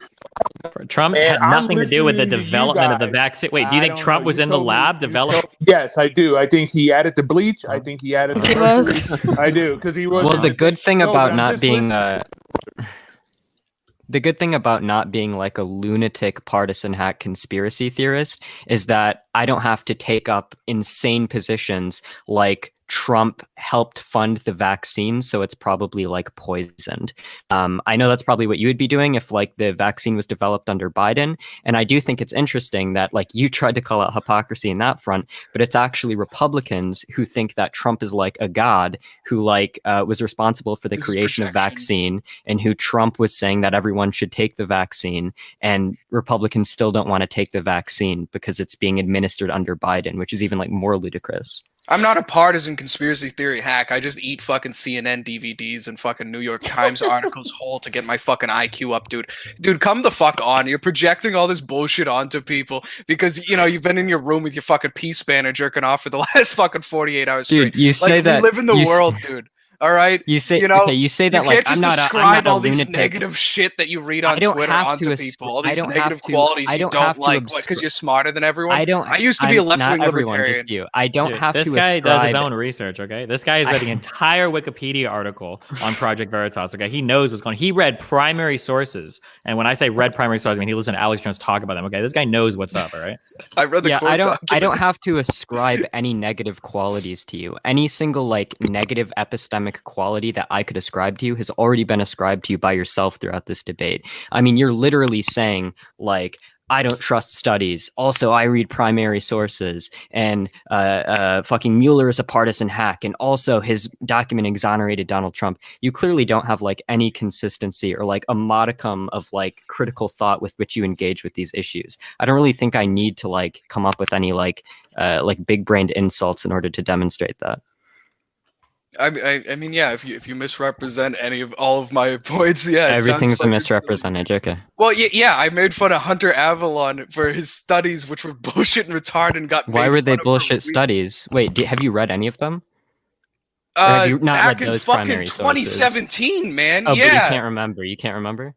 Trump had nothing to do with the development of the vaccine. Wait, do you think Trump was in the lab developing?
Yes, I do. I think he added the bleach. I think he added the mercury. I do, because he was.
Well, the good thing about not being the good thing about not being like a lunatic partisan hack conspiracy theorist is that I don't have to take up insane positions like Trump helped fund the vaccine, so it's probably like poisoned. I know that's probably what you would be doing if like the vaccine was developed under Biden. And I do think it's interesting that like you tried to call out hypocrisy in that front, but it's actually Republicans who think that Trump is like a god who like was responsible for the creation of vaccine, and who Trump was saying that everyone should take the vaccine, and Republicans still don't want to take the vaccine because it's being administered under Biden, which is even like more ludicrous.
I'm not a partisan conspiracy theory hack. I just eat fucking CNN DVDs and fucking New York Times articles whole to get my fucking IQ up, dude. Dude, come the fuck on. You're projecting all this bullshit onto people because, you know, you've been in your room with your fucking pea spanner jerking off for the last fucking 48 hours straight.
Dude, you say that
we live in the world, dude. All right,
you say,
you know,
okay, you say that
you
like
can't just ascribe all these negative shit that you read on Twitter onto people. All these negative qualities you don't like because you're smarter than everyone. I used to be a left-wing libertarian.
Just you. I don't have
this
to.
This guy
ascribe...
does his own research. Okay, this guy has read the entire Wikipedia article on Project Veritas. Okay, he knows what's going on. He read primary sources, and when I say read primary sources, I mean he listened to Alex Jones talk about them. Okay, this guy knows what's up. All right.
I read the quote document.
I don't have to ascribe any negative qualities to you. Any single like negative epistemic quality that I could ascribe to you has already been ascribed to you by yourself throughout this debate. I mean, you're literally saying like, I don't trust studies. Also, I read primary sources, and fucking Mueller is a partisan hack, and also his document exonerated Donald Trump. You clearly don't have like any consistency or like a modicum of like critical thought with which you engage with these issues. I don't really think I need to like come up with any like big brained insults in order to demonstrate that.
I mean, yeah. If you misrepresent all of my points, yeah,
everything's like misrepresented. Okay.
Well, yeah. I made fun of Hunter Avalon for his studies, which were bullshit and retarded, and got.
Why were they bullshit studies? Wait, have you read any of them? Have you not
back
read those
in fucking
primary
2017,
sources?
man.
Oh,
yeah.
But you can't remember. You can't remember.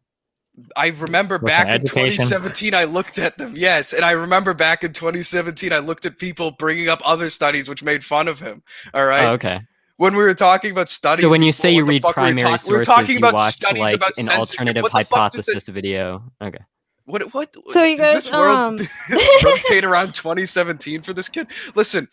I remember back in 2017, I looked at them. Yes, and I remember back in 2017, I looked at people bringing up other studies which made fun of him. All right.
Oh, okay.
When we were talking about studies,
so when you say you read primary sources,
we were talking about
watched,
studies
like,
about
an alternative hypothesis video. Okay.
What?
So you guys,
this world rotate around 2017 for this kid? Listen,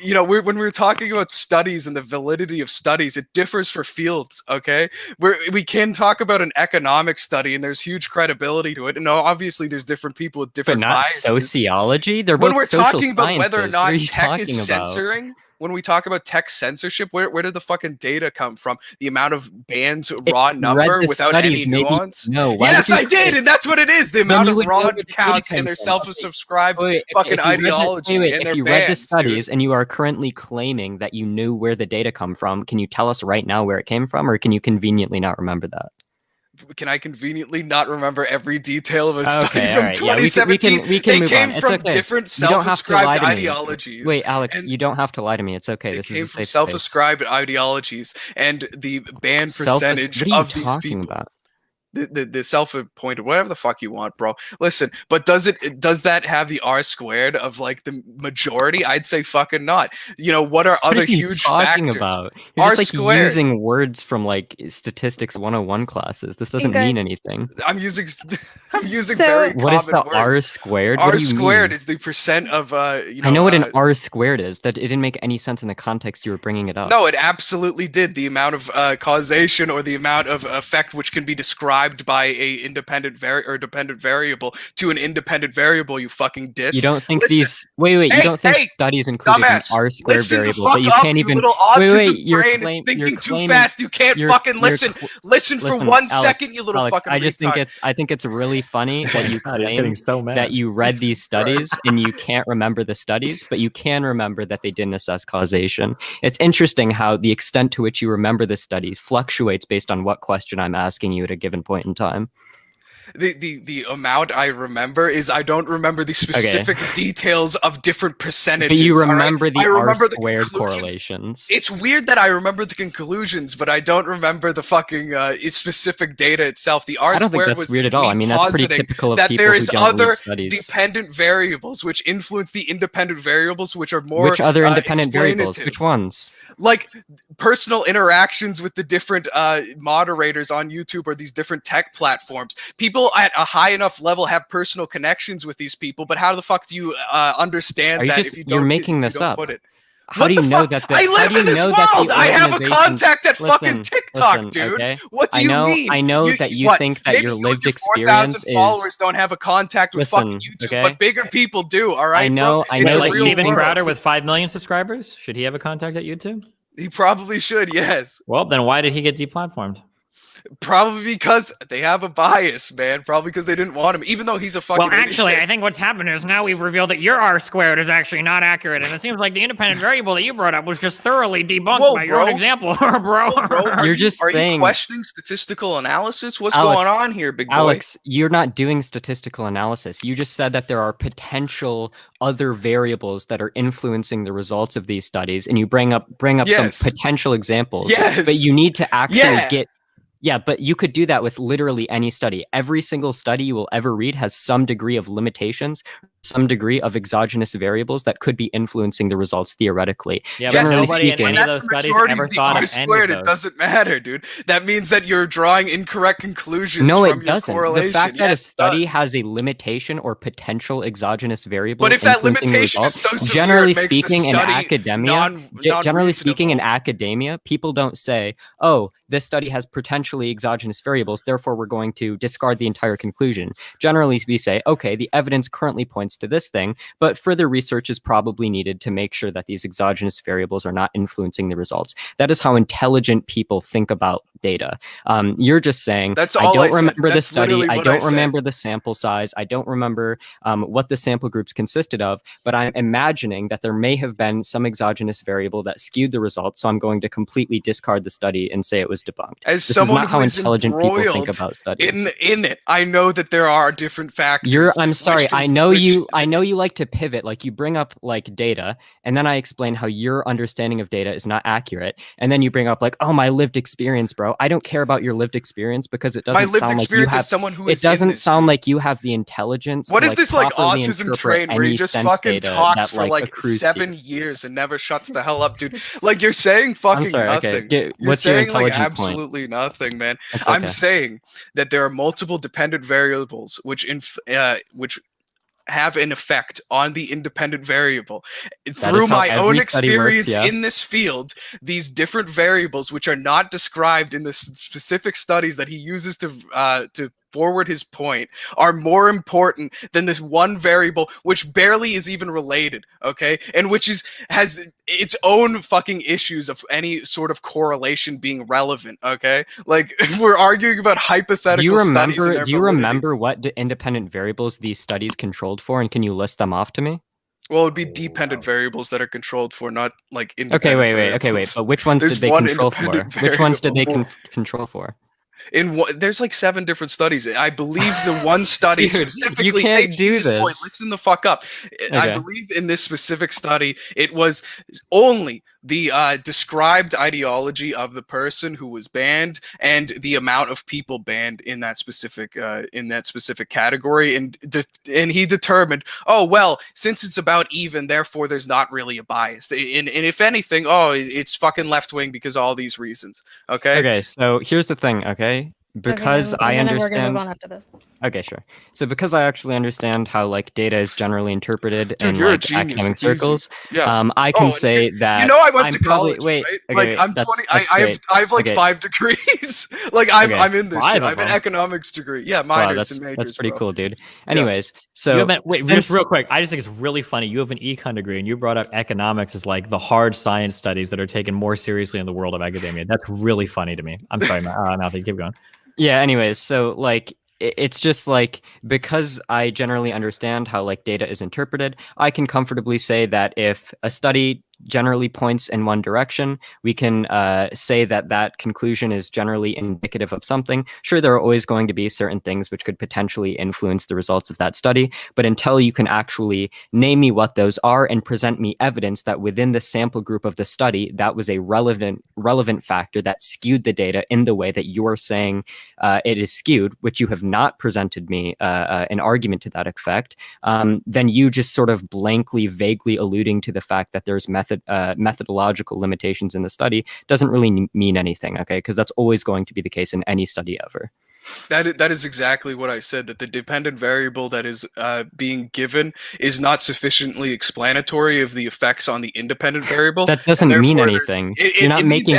you know, when we were talking about studies and the validity of studies, it differs for fields. Okay, we can talk about an economic study, and there's huge credibility to it. And obviously, there's different people with different.
But not
biases.
Sociology. They're both
when we're
social
talking about whether or not
sciences.
tech is censoring. When we talk about tech censorship, where did the fucking data come from? The amount of bands, raw number without any nuance?
No.
Yes, I did, and that's what it is. The amount of raw counts in their self-subscribed fucking ideology and their
if you
bands,
read the studies
dude.
And you are currently claiming that you knew where the data come from, can you tell us right now where it came from, or can you conveniently not remember that?
conveniently not remember every detail of a study
Okay,
from
alright. Yeah, we
2017?
can
they
move
came
on. It's
from
okay.
different
You don't have to lie
self-ascribed
to me.
ideologies.
Wait, Alex,
and
you don't have to lie to me. It's okay.
They
This
came
is a
from
safe space.
self-ascribed ideologies, and the banned percentage
What are you
of these
talking
people.
about?
The self-appointed, whatever the fuck you want, bro. Listen, but does that have the R squared of like the majority? I'd say fucking not. You know, what are other
What are you
huge
talking
factors?
about? You're
R
just like
squared.
using words from like statistics 101 classes. This doesn't
guys-
mean anything.
I'm using
So-
very
What is
common
the R
words.
squared? What
R
do you
squared
mean?
is the percent of
I know what an R squared is. That it didn't make any sense in the context you were bringing it up.
No, it absolutely did. The amount of causation or the amount of effect which can be described by a dependent variable to an independent variable. You fucking ditz.
You don't think
Listen,
these? Wait. You
Hey,
don't think
hey,
studies included an
dumbass,
R squared
listen the
variable,
fuck
but you
up,
can't
you
even.
little autism
Your
brain
claim,
is thinking too
claiming,
fast. You can't fucking listen. Listen for
listen,
1
Alex,
second, you little
Alex,
fucking
I just
retard.
think it's really funny that you
God, he's
claim
getting so mad.
that you read these studies and you can't remember the studies, but you can remember that they didn't assess causation. It's interesting how the extent to which you remember the studies fluctuates based on what question I'm asking you at a given point in time.
The amount I remember is I don't remember the specific details of different percentages.
But you remember
right?
the
I remember
R squared
the
correlations.
It's weird that I remember the conclusions, but I don't remember the fucking specific data itself. The R
I don't think
squared
that's
was
weird at all. I mean, that's pretty
positing
typical of
that
people
there
who
is
don't
other
read studies.
dependent variables which influence the independent variables, which are more
Which other independent variables?
explanative.
Which ones?
Like personal interactions with the different moderators on YouTube or these different tech platforms. People at a high enough level have personal connections with these people, but how the fuck do you understand that if you don't?
You're making
you
this
don't
up.
Put it?
How do you know that?
I live in this world. I have a contact at fucking TikTok, dude.
Okay?
What do you mean?
I know that you think that
maybe
your
you
lived
with your
experience
4,000 followers don't have a contact with fucking YouTube,
okay?
but bigger people do. All right,
I know.
bro?
I
It's
know
a
like
that
real
Steven
world.
Crowder with 5 million subscribers. Should he have a contact at YouTube?
He probably should. Yes.
Well, then why did he get deplatformed?
Probably because they have a bias, man. Probably because they didn't want him, even though he's a fucking.
Well, actually,
idiot.
I think what's happened is now we've revealed that your R squared is actually not accurate, and it seems like the independent variable that you brought up was just thoroughly debunked by your own example, bro.
Are
You're just
are
saying-
you questioning statistical analysis? What's
Alex,
going on here, big boy?
Alex, you're not doing statistical analysis. You just said that there are potential other variables that are influencing the results of these studies, and you bring up
Yes.
some potential examples.
Yes.
But you need to actually
Yeah.
get. Yeah, but you could do that with literally any study. Every single study you will ever read has some degree of limitations, some degree of exogenous variables that could be influencing the results theoretically.
Yeah,
Yes,
but
Generally
nobody in
speaking-
any
and
of
that's
those
the
studies
majority
ever
of the
thought
R
of any
squared.
of
It
those.
doesn't matter, dude. That means that you're drawing incorrect conclusions.
No,
from
it
your
doesn't.
Correlation.
The fact that a
Yes, it
study
does.
has a limitation or potential exogenous variable,
But if that
influencing the
limitation is
results,
so severe,
generally
it makes the
speaking, in
study
academia, generally speaking, in academia, people don't say, "Oh, this study has potentially exogenous variables, therefore we're going to discard the entire conclusion." Generally, we say, "Okay, the evidence currently points to this thing, but further research is probably needed to make sure that these exogenous variables are not influencing the results." That is how intelligent people think about data. You're just saying,
That's
I
all
don't
I said.
remember the
That's
study,
literally
I
what I
don't
said.
remember the sample size, I don't remember what the sample groups consisted of, but I'm imagining that there may have been some exogenous variable that skewed the results, so I'm going to completely discard the study and say it was debunked.
As
This is
someone
not how
who is
intelligent people think
embroiled
about studies.
in it, I know that there are different factors.
I'm sorry.
which
I
can-
know
which-
you like to pivot. Like you bring up like data, and then I explain how your understanding of data is not accurate, and then you bring up like, oh, my lived experience, bro. I don't care about your lived experience because it doesn't
My lived
sound like you
experience
have.
as someone who
It
is in
doesn't
this,
sound
dude.
like you have the intelligence.
What
to,
is this like
properly
autism
interpret
train where he
any
just
sense
fucking
data
talks
that,
for like
accrues to
7
you?
years and never shuts the hell up, dude? Like you're saying fucking
sorry, okay.
nothing.
Get-
You're
what's your
saying like
intelligent point?
absolutely nothing, man.
It's
I'm
okay.
saying that there are multiple dependent variables which have an effect on the independent variable. Through
how
my own
every study works,
experience
yes.
in this field, these different variables, which are not described in the specific studies that he uses to forward his point, are more important than this one variable, which barely is even related, okay? And which has its own fucking issues of any sort of correlation being relevant, okay? Like, we're arguing about hypothetical studies and their
Do you
validity.
remember what independent variables these studies controlled for, and can you list them off to me?
Well, it'd be dependent variables that are controlled for, not like independent
Okay, wait.
variables.
But which ones
There's
did they
one
control for?
independent
Which ones did they
variable.
control for?
there's like 7 different studies. I believe the one study
Dude, you
specifically.
can't
Hey,
do
genius boy,
this.
listen the fuck up. I
Okay.
believe in this specific study, it was only the described ideology of the person who was banned and the amount of people banned in that specific category, and he determined, oh well, since it's about even, therefore there's not really a bias, and if anything, oh, it's fucking left wing because of all these reasons.
Okay, so here's the thing, okay? Because I
we're gonna
understand.
move on after this.
Okay, sure. So because I actually understand how like data is generally interpreted
Dude,
in
you're a
like
genius.
academic
It's easy.
circles,
Yeah.
I can say that
You know, I went
I'm
to
probably
college,
wait.
right?
Okay,
Like,
wait,
I'm
that's
20. I
great.
have like
Okay.
5 degrees. Like, I'm in this
5
shit.
of
I have an
them?
economics degree. Yeah,
Wow,
minors and majors.
that's pretty
bro.
cool, dude.
Yeah.
Anyways, so
You have wait, just
since-
real quick. I just think it's really funny. You have an econ degree, and you brought up economics as like the hard science studies that are taken more seriously in the world of academia. That's really funny to me. I'm sorry, Matthew, keep going.
Yeah, anyways, so like it's just like because I generally understand how like data is interpreted, I can comfortably say that if a study generally points in one direction, we can say that that conclusion is generally indicative of something. Sure, there are always going to be certain things which could potentially influence the results of that study, but until you can actually name me what those are and present me evidence that within the sample group of the study, that was a relevant factor that skewed the data in the way that you are saying it is skewed, which you have not presented me an argument to that effect, then you just sort of blankly, vaguely alluding to the fact that there's methodological limitations in the study doesn't really mean anything, okay? Because that's always going to be the case in any study ever.
That is exactly what I said, that the dependent variable that is being given is not sufficiently explanatory of the effects on the independent variable.
That doesn't mean anything. You're not making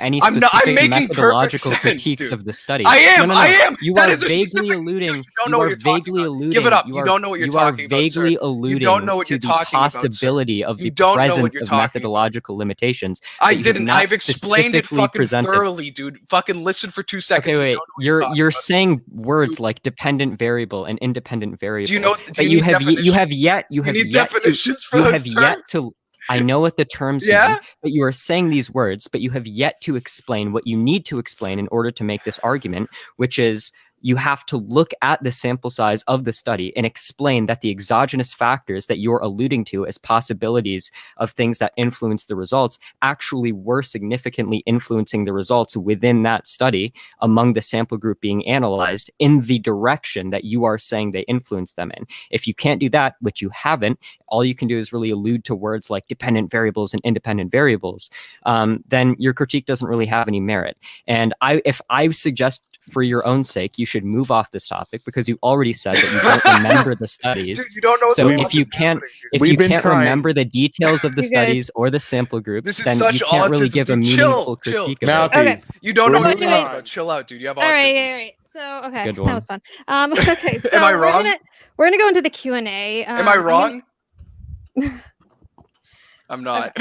any specific methodological critiques of the study.
I am.
You
That
are
is a
vaguely
specific-
alluding.
You don't know what you're talking about. Give it up. You don't know what you're talking about, sir.
You are vaguely alluding
You don't know what
to
you're
the
talking about, sir.
possibility of
You
the
don't know what
presence
you're
of
talking about.
methodological limitations.
I
that you have
didn't.
not
I've explained it
specifically
fucking
presented.
thoroughly, dude. Fucking listen for 2 seconds.
Okay, wait.
You don't know what you're talking
You're
about.
saying words like dependent variable and independent variable.
Do you know? Do
but
you
you
need
have yet
You need definitions for those terms?
I know what the terms
Yeah?
mean, but you are saying these words, but you have yet to explain what you need to explain in order to make this argument, which is you have to look at the sample size of the study and explain that the exogenous factors that you're alluding to as possibilities of things that influence the results actually were significantly influencing the results within that study among the sample group being analyzed in the direction that you are saying they influenced them in. If you can't do that, which you haven't, all you can do is really allude to words like dependent variables and independent variables, then your critique doesn't really have any merit. And if I suggest for your own sake, you should move off this topic because you already said that you don't remember the studies.
Dude, you don't know what
so
the
if
fuck
you
is
can't,
happening, dude.
if
We've
you
been
can't
trying.
remember the details of the
You guys-
studies or the sample groups,
This is
then
such
you can't really
autism,
give a
dude.
meaningful
Chill.
critique of
Mouthy.
it.
Okay.
You don't know what
So
you're talking
anyway-
about. Chill out, dude. You have autism.
All right. So okay,
Good
that
one.
was fun. Okay, so
Am I wrong?
we're gonna go into the Q&A.
Am I wrong? I'm not.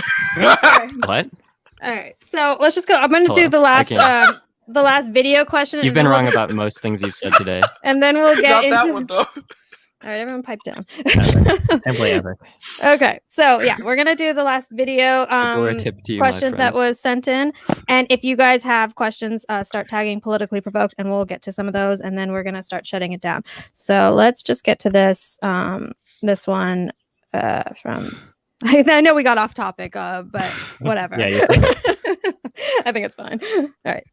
What?
All right, so let's just go. I'm gonna
Hello.
do the last
I
the last video question.
You've
and
been
then
wrong
we'll,
about most things you've said today.
and then we'll get
Not
into.
that one though.
All right, everyone, pipe down.
Simply epic.
Okay, so yeah, we're gonna do the last video
Agora tip to you, my
question that
friend.
was sent in, and if you guys have questions, start tagging politically provoked, and we'll get to some of those, and then we're gonna start shutting it down. So let's just get to this this one from. I know we got off topic, but whatever.
Yeah, you
I think it's fine. All right.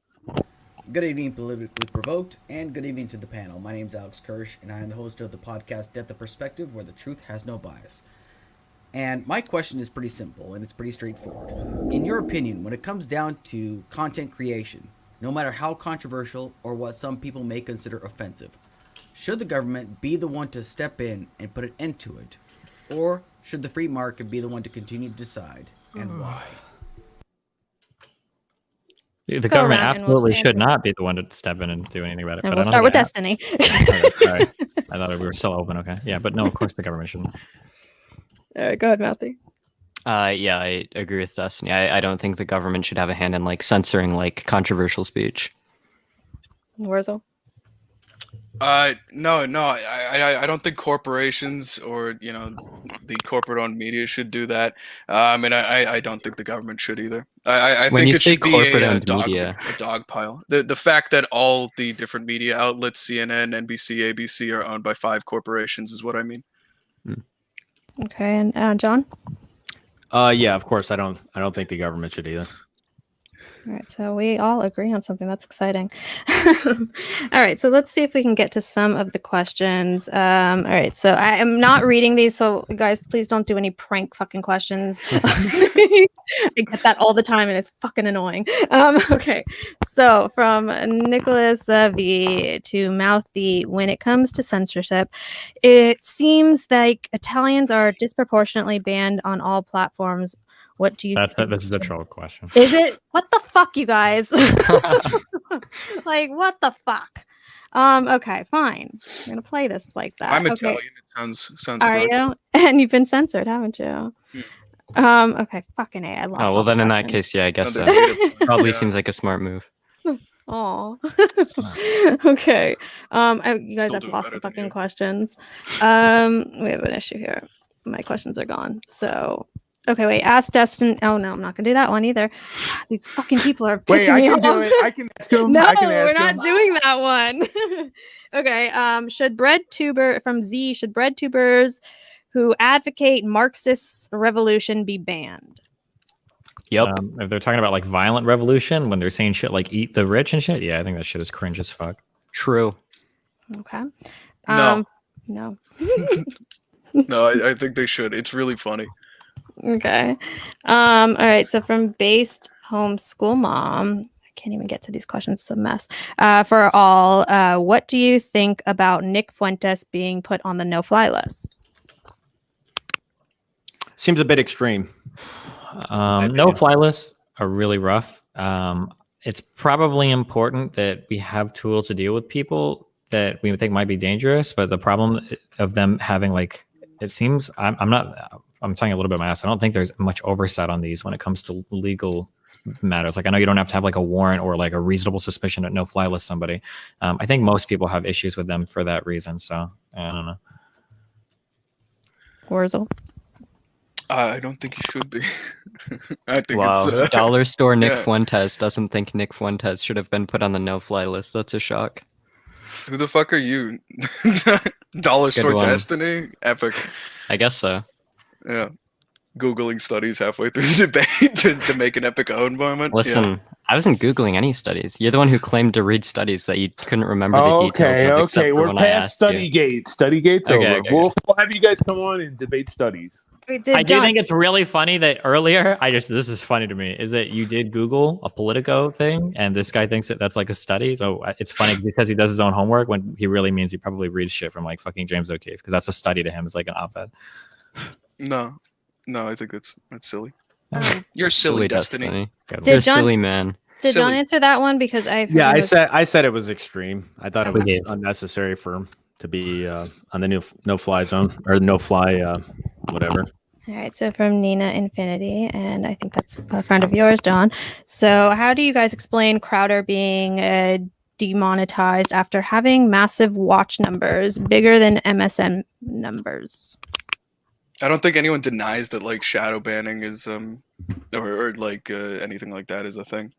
Good evening, Politically Provoked, and good evening to the panel. My name is Alex Kirsch, and I am the host of the podcast Death the Perspective, where the truth has no bias. And my question is pretty simple, and it's pretty straightforward. In your opinion, when it comes down to content creation, no matter how controversial or what some people may consider offensive, should the government be the one to step in and put an end to it? Or should the free market be the one to continue to decide, and why?
The
Go
government
around and we'll
absolutely
just
should
answer.
not be the one to step in and do anything about it.
And
but
we'll
I
start
don't
with
think
Destiny.
Okay, sorry. I thought we were still open. Okay. Yeah, but no, of course the government shouldn't.
All right, go ahead, Mouthy.
Yeah, I agree with Destiny. I don't think the government should have a hand in like censoring like controversial speech.
Wurzel.
No, I don't think corporations or the corporate-owned media should do that. And I don't think the government should either. I
When
think
you
it
say
should be a
corporate-owned
dog
media,
a dog pile. The fact that all the different media outlets, CNN, NBC, ABC, are owned by 5 corporations is what I mean.
Okay, and John?
Yeah, of course. I don't think the government should either.
All right, so we all agree on something. That's exciting. All right, so let's see if we can get to some of the questions. All right, so I am not reading these, so guys, please don't do any prank fucking questions. I get that all the time, and it's fucking annoying. Okay, so from Nicholas V to Mouthy, when it comes to censorship, it seems like Italians are disproportionately banned on all platforms. What do you think?
This is a troll question.
Is it? What the fuck, you guys? Like, what the fuck? Okay, fine. I'm gonna play this like that.
I'm
Okay.
Italian. It sounds
Are
right.
you? And you've been censored, haven't you? Okay, fucking A. I lost.
oh well,
all
then
the
in that
questions.
case, yeah, I guess
No,
so.
they're
Probably
yeah.
seems like a smart move.
Oh. Okay. You guys
Still
have
doing
lost
better
the
than
fucking
you.
questions. We have an issue here. My questions are gone. So okay, wait. Ask Destin. Oh no, I'm not gonna do that one either. These fucking people are pissing
Wait, I
me
can
off.
do it. I can ask him.
No,
I can
we're
ask
not
him.
doing that one. Okay. Should bread tuber from Z? Should bread tubers who advocate Marxist revolution be banned?
Yep.
If they're talking about like violent revolution, when they're saying shit like "eat the rich" and shit, yeah, I think that shit is cringe as fuck.
True.
Okay.
No.
No.
No, I think they should. It's really funny.
Okay. All right. So from based homeschool mom, I can't even get to these questions. It's a mess. For all, what do you think about Nick Fuentes being put on the no-fly list?
Seems a bit extreme.
No fly lists are really rough. It's probably important that we have tools to deal with people that we think might be dangerous, but the problem of them having like, it seems I'm talking a little bit of my ass. I don't think there's much oversight on these when it comes to legal matters. Like I know you don't have to have like a warrant or like a reasonable suspicion to no fly list somebody. I think most people have issues with them for that reason. So I don't know.
Wurzel.
I don't think he should be. I think
Wow.
it's
Dollar store Nick
yeah.
Fuentes doesn't think Nick Fuentes should have been put on the no-fly list. That's a shock.
Who the fuck are you? Dollar store
one.
destiny? Epic.
I guess so.
Yeah. Googling studies halfway through the debate to make an epic own moment.
Listen,
Yeah.
I wasn't Googling any studies. You're the one who claimed to read studies that you couldn't remember the details of except
Okay.
for
We're
when I
past
asked you.
Studygate. Studygate's
Okay,
over.
okay,
We'll have you guys come on and debate studies.
Wait,
I
did
do
John,
think it's really funny that earlier, this is funny to me, is that you did Google a Politico thing, and this guy thinks that that's like a study. So it's funny because he does his own homework when he really means he probably reads shit from like fucking James O'Keefe, because that's a study to him. It's like an op-ed.
No, I think that's silly.
um,
You're silly, Destiny.
Destiny.
Good
You're a
Did John-
silly man.
did John
Silly.
answer that one? Because I
Yeah,
fucking
I said it was extreme. I thought it was
Okay.
unnecessary for him to be on the no-fly zone or no-fly whatever.
All right, so from Nina Infinity, and I think that's a friend of yours, John. So, how do you guys explain Crowder being demonetized after having massive watch numbers, bigger than MSN numbers?
I don't think anyone denies that like shadow banning is or like anything like that is a thing.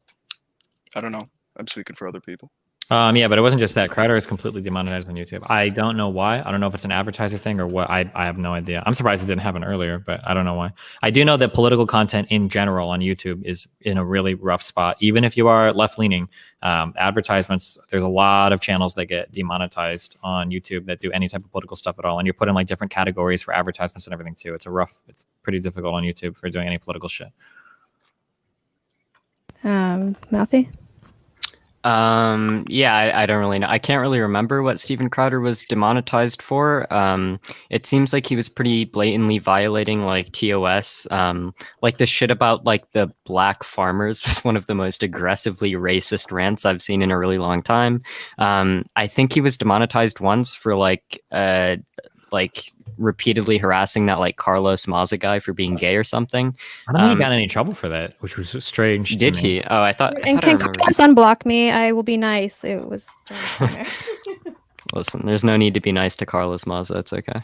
I don't know. I'm speaking for other people.
Yeah, but it wasn't just that. Crowder is completely demonetized on YouTube. I don't know why. I don't know if it's an advertiser thing or what. I have no idea. I'm surprised it didn't happen earlier, but I don't know why. I do know that political content in general on YouTube is in a really rough spot. Even if you are left-leaning, advertisements, there's a lot of channels that get demonetized on YouTube that do any type of political stuff at all. And you're put in like different categories for advertisements and everything too. It's pretty difficult on YouTube for doing any political shit.
Mouthy?
Yeah, I don't really know. I can't really remember what Steven Crowder was demonetized for. It seems like he was pretty blatantly violating like TOS. Like the shit about like the black farmers was one of the most aggressively racist rants I've seen in a really long time. I think he was demonetized once for like repeatedly harassing that like Carlos Maza guy for being gay or something.
I don't think he got in any trouble for that, which was strange.
Did
to me.
he? Oh, I thought.
And can Carlos unblock me? I will be nice. It was.
Listen, there's no need to be nice to Carlos Maza. It's okay.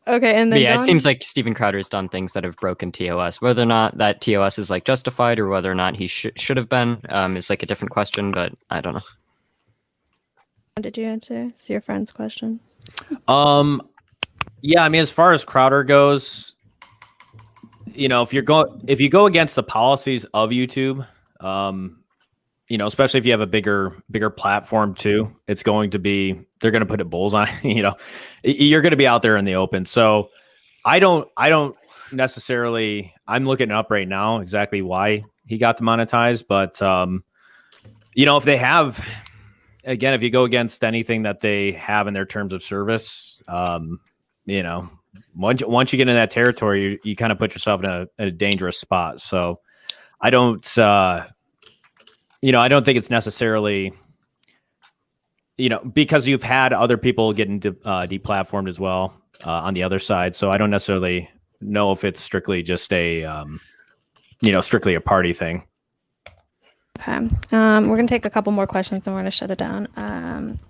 Okay, and
But
then
yeah,
John?
it seems like Steven Crowder's done things that have broken TOS. Whether or not that TOS is like justified or whether or not he should have been is like a different question, but I don't know.
Did you answer? It's your friend's question.
Yeah, I mean, as far as Crowder goes, you know, if you go against the policies of YouTube, you know, especially if you have a bigger platform too, it's going to be, they're going to put it bullseye. You know, you're going to be out there in the open. So I don't necessarily. I'm looking up right now exactly why he got demonetized, but you know, if they have, again, if you go against anything that they have in their terms of service, you know, once you get in that territory, you kind of put yourself in a dangerous spot. So I don't, you know, I don't think it's necessarily, you know, because you've had other people getting deplatformed as well on the other side. So I don't necessarily know if it's strictly just a, you know, strictly a party thing.
Okay. We're going to take a couple more questions and we're going to shut it down.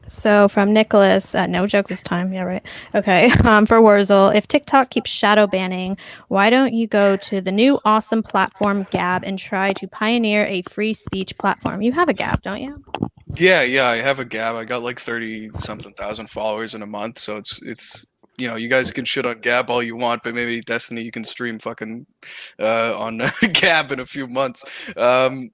So from Nicholas, no jokes this time. Yeah, right. Okay. For Wurzel, if TikTok keeps shadow banning, why don't you go to the new awesome platform Gab and try to pioneer a free speech platform? You have a Gab, don't you?
Yeah, I have a Gab. I got like 30-something thousand followers in a month, so it's you know, you guys can shit on Gab all you want, but maybe Destiny you can stream fucking on Gab in a few months. You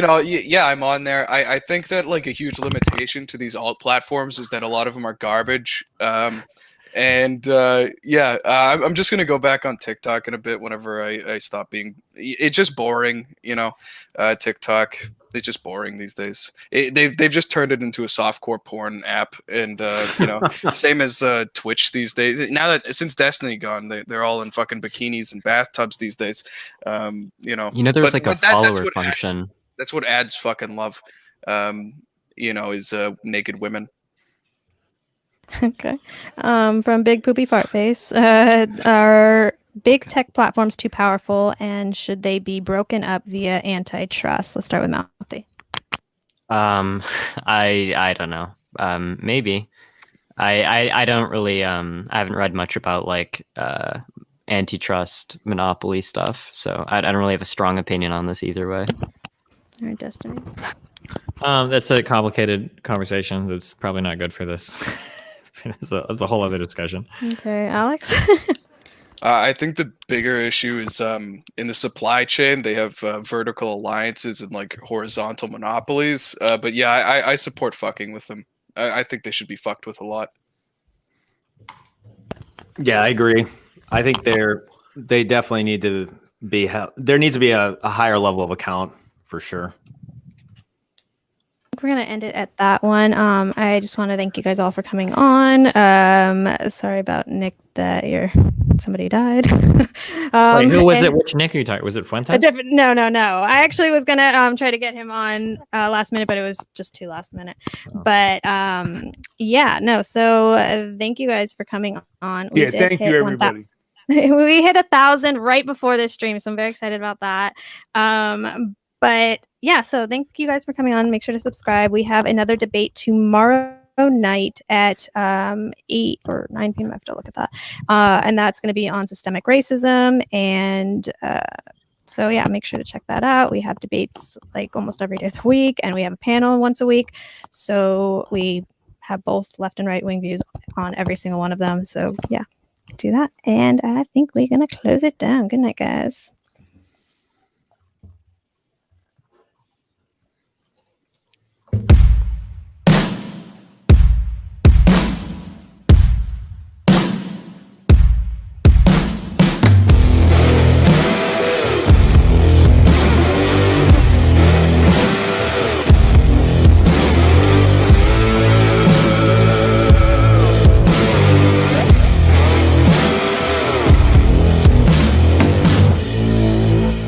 know, yeah, I'm on there. I think that like a huge limitation to these alt platforms is that a lot of them are garbage. And yeah, I'm just gonna go back on TikTok in a bit whenever I stop being. It's just boring, you know. TikTok, it's just boring these days. They've just turned it into a softcore porn app, and you know, same as Twitch these days. Now that since Destiny gone, they're all in fucking bikinis and bathtubs these days. You know.
There's like a follower
that's what
function.
that's what ads fucking love. You know, is naked women.
Okay. From Big Poopy Fart Face, are big tech platforms too powerful and should they be broken up via antitrust? Let's start with Mouthy.
I don't know. Maybe. I don't really I haven't read much about like antitrust monopoly stuff, so I don't really have a strong opinion on this either way.
All right, Destiny.
That's a complicated conversation. That's probably not good for this. It's a whole other discussion.
Okay, Alex.
I think the bigger issue is in the supply chain. They have vertical alliances and like horizontal monopolies. But yeah, I support fucking with them. I think they should be fucked with a lot.
Yeah, I agree. I think they definitely need to be. There needs to be a higher level of account for sure.
We're gonna end it at that one. I just want to thank you guys all for coming on. Sorry about Nick that somebody died.
Wait, who was it? Which Nick are you talking? Was it Fuentes?
No. I actually was gonna try to get him on last minute, but it was just too last minute. But yeah, no. So thank you guys for coming on.
Yeah, thank you everybody.
We hit 1,000 right before this stream, so I'm very excited about that. But yeah, so thank you guys for coming on. Make sure to subscribe. We have another debate tomorrow night at 8 or 9 p.m. I have to look at that. And that's going to be on systemic racism. And so yeah, make sure to check that out. We have debates like almost every day of the week, and we have a panel once a week. So we have both left and right wing views on every single one of them. So yeah, do that. And I think we're going to close it down. Good night, guys.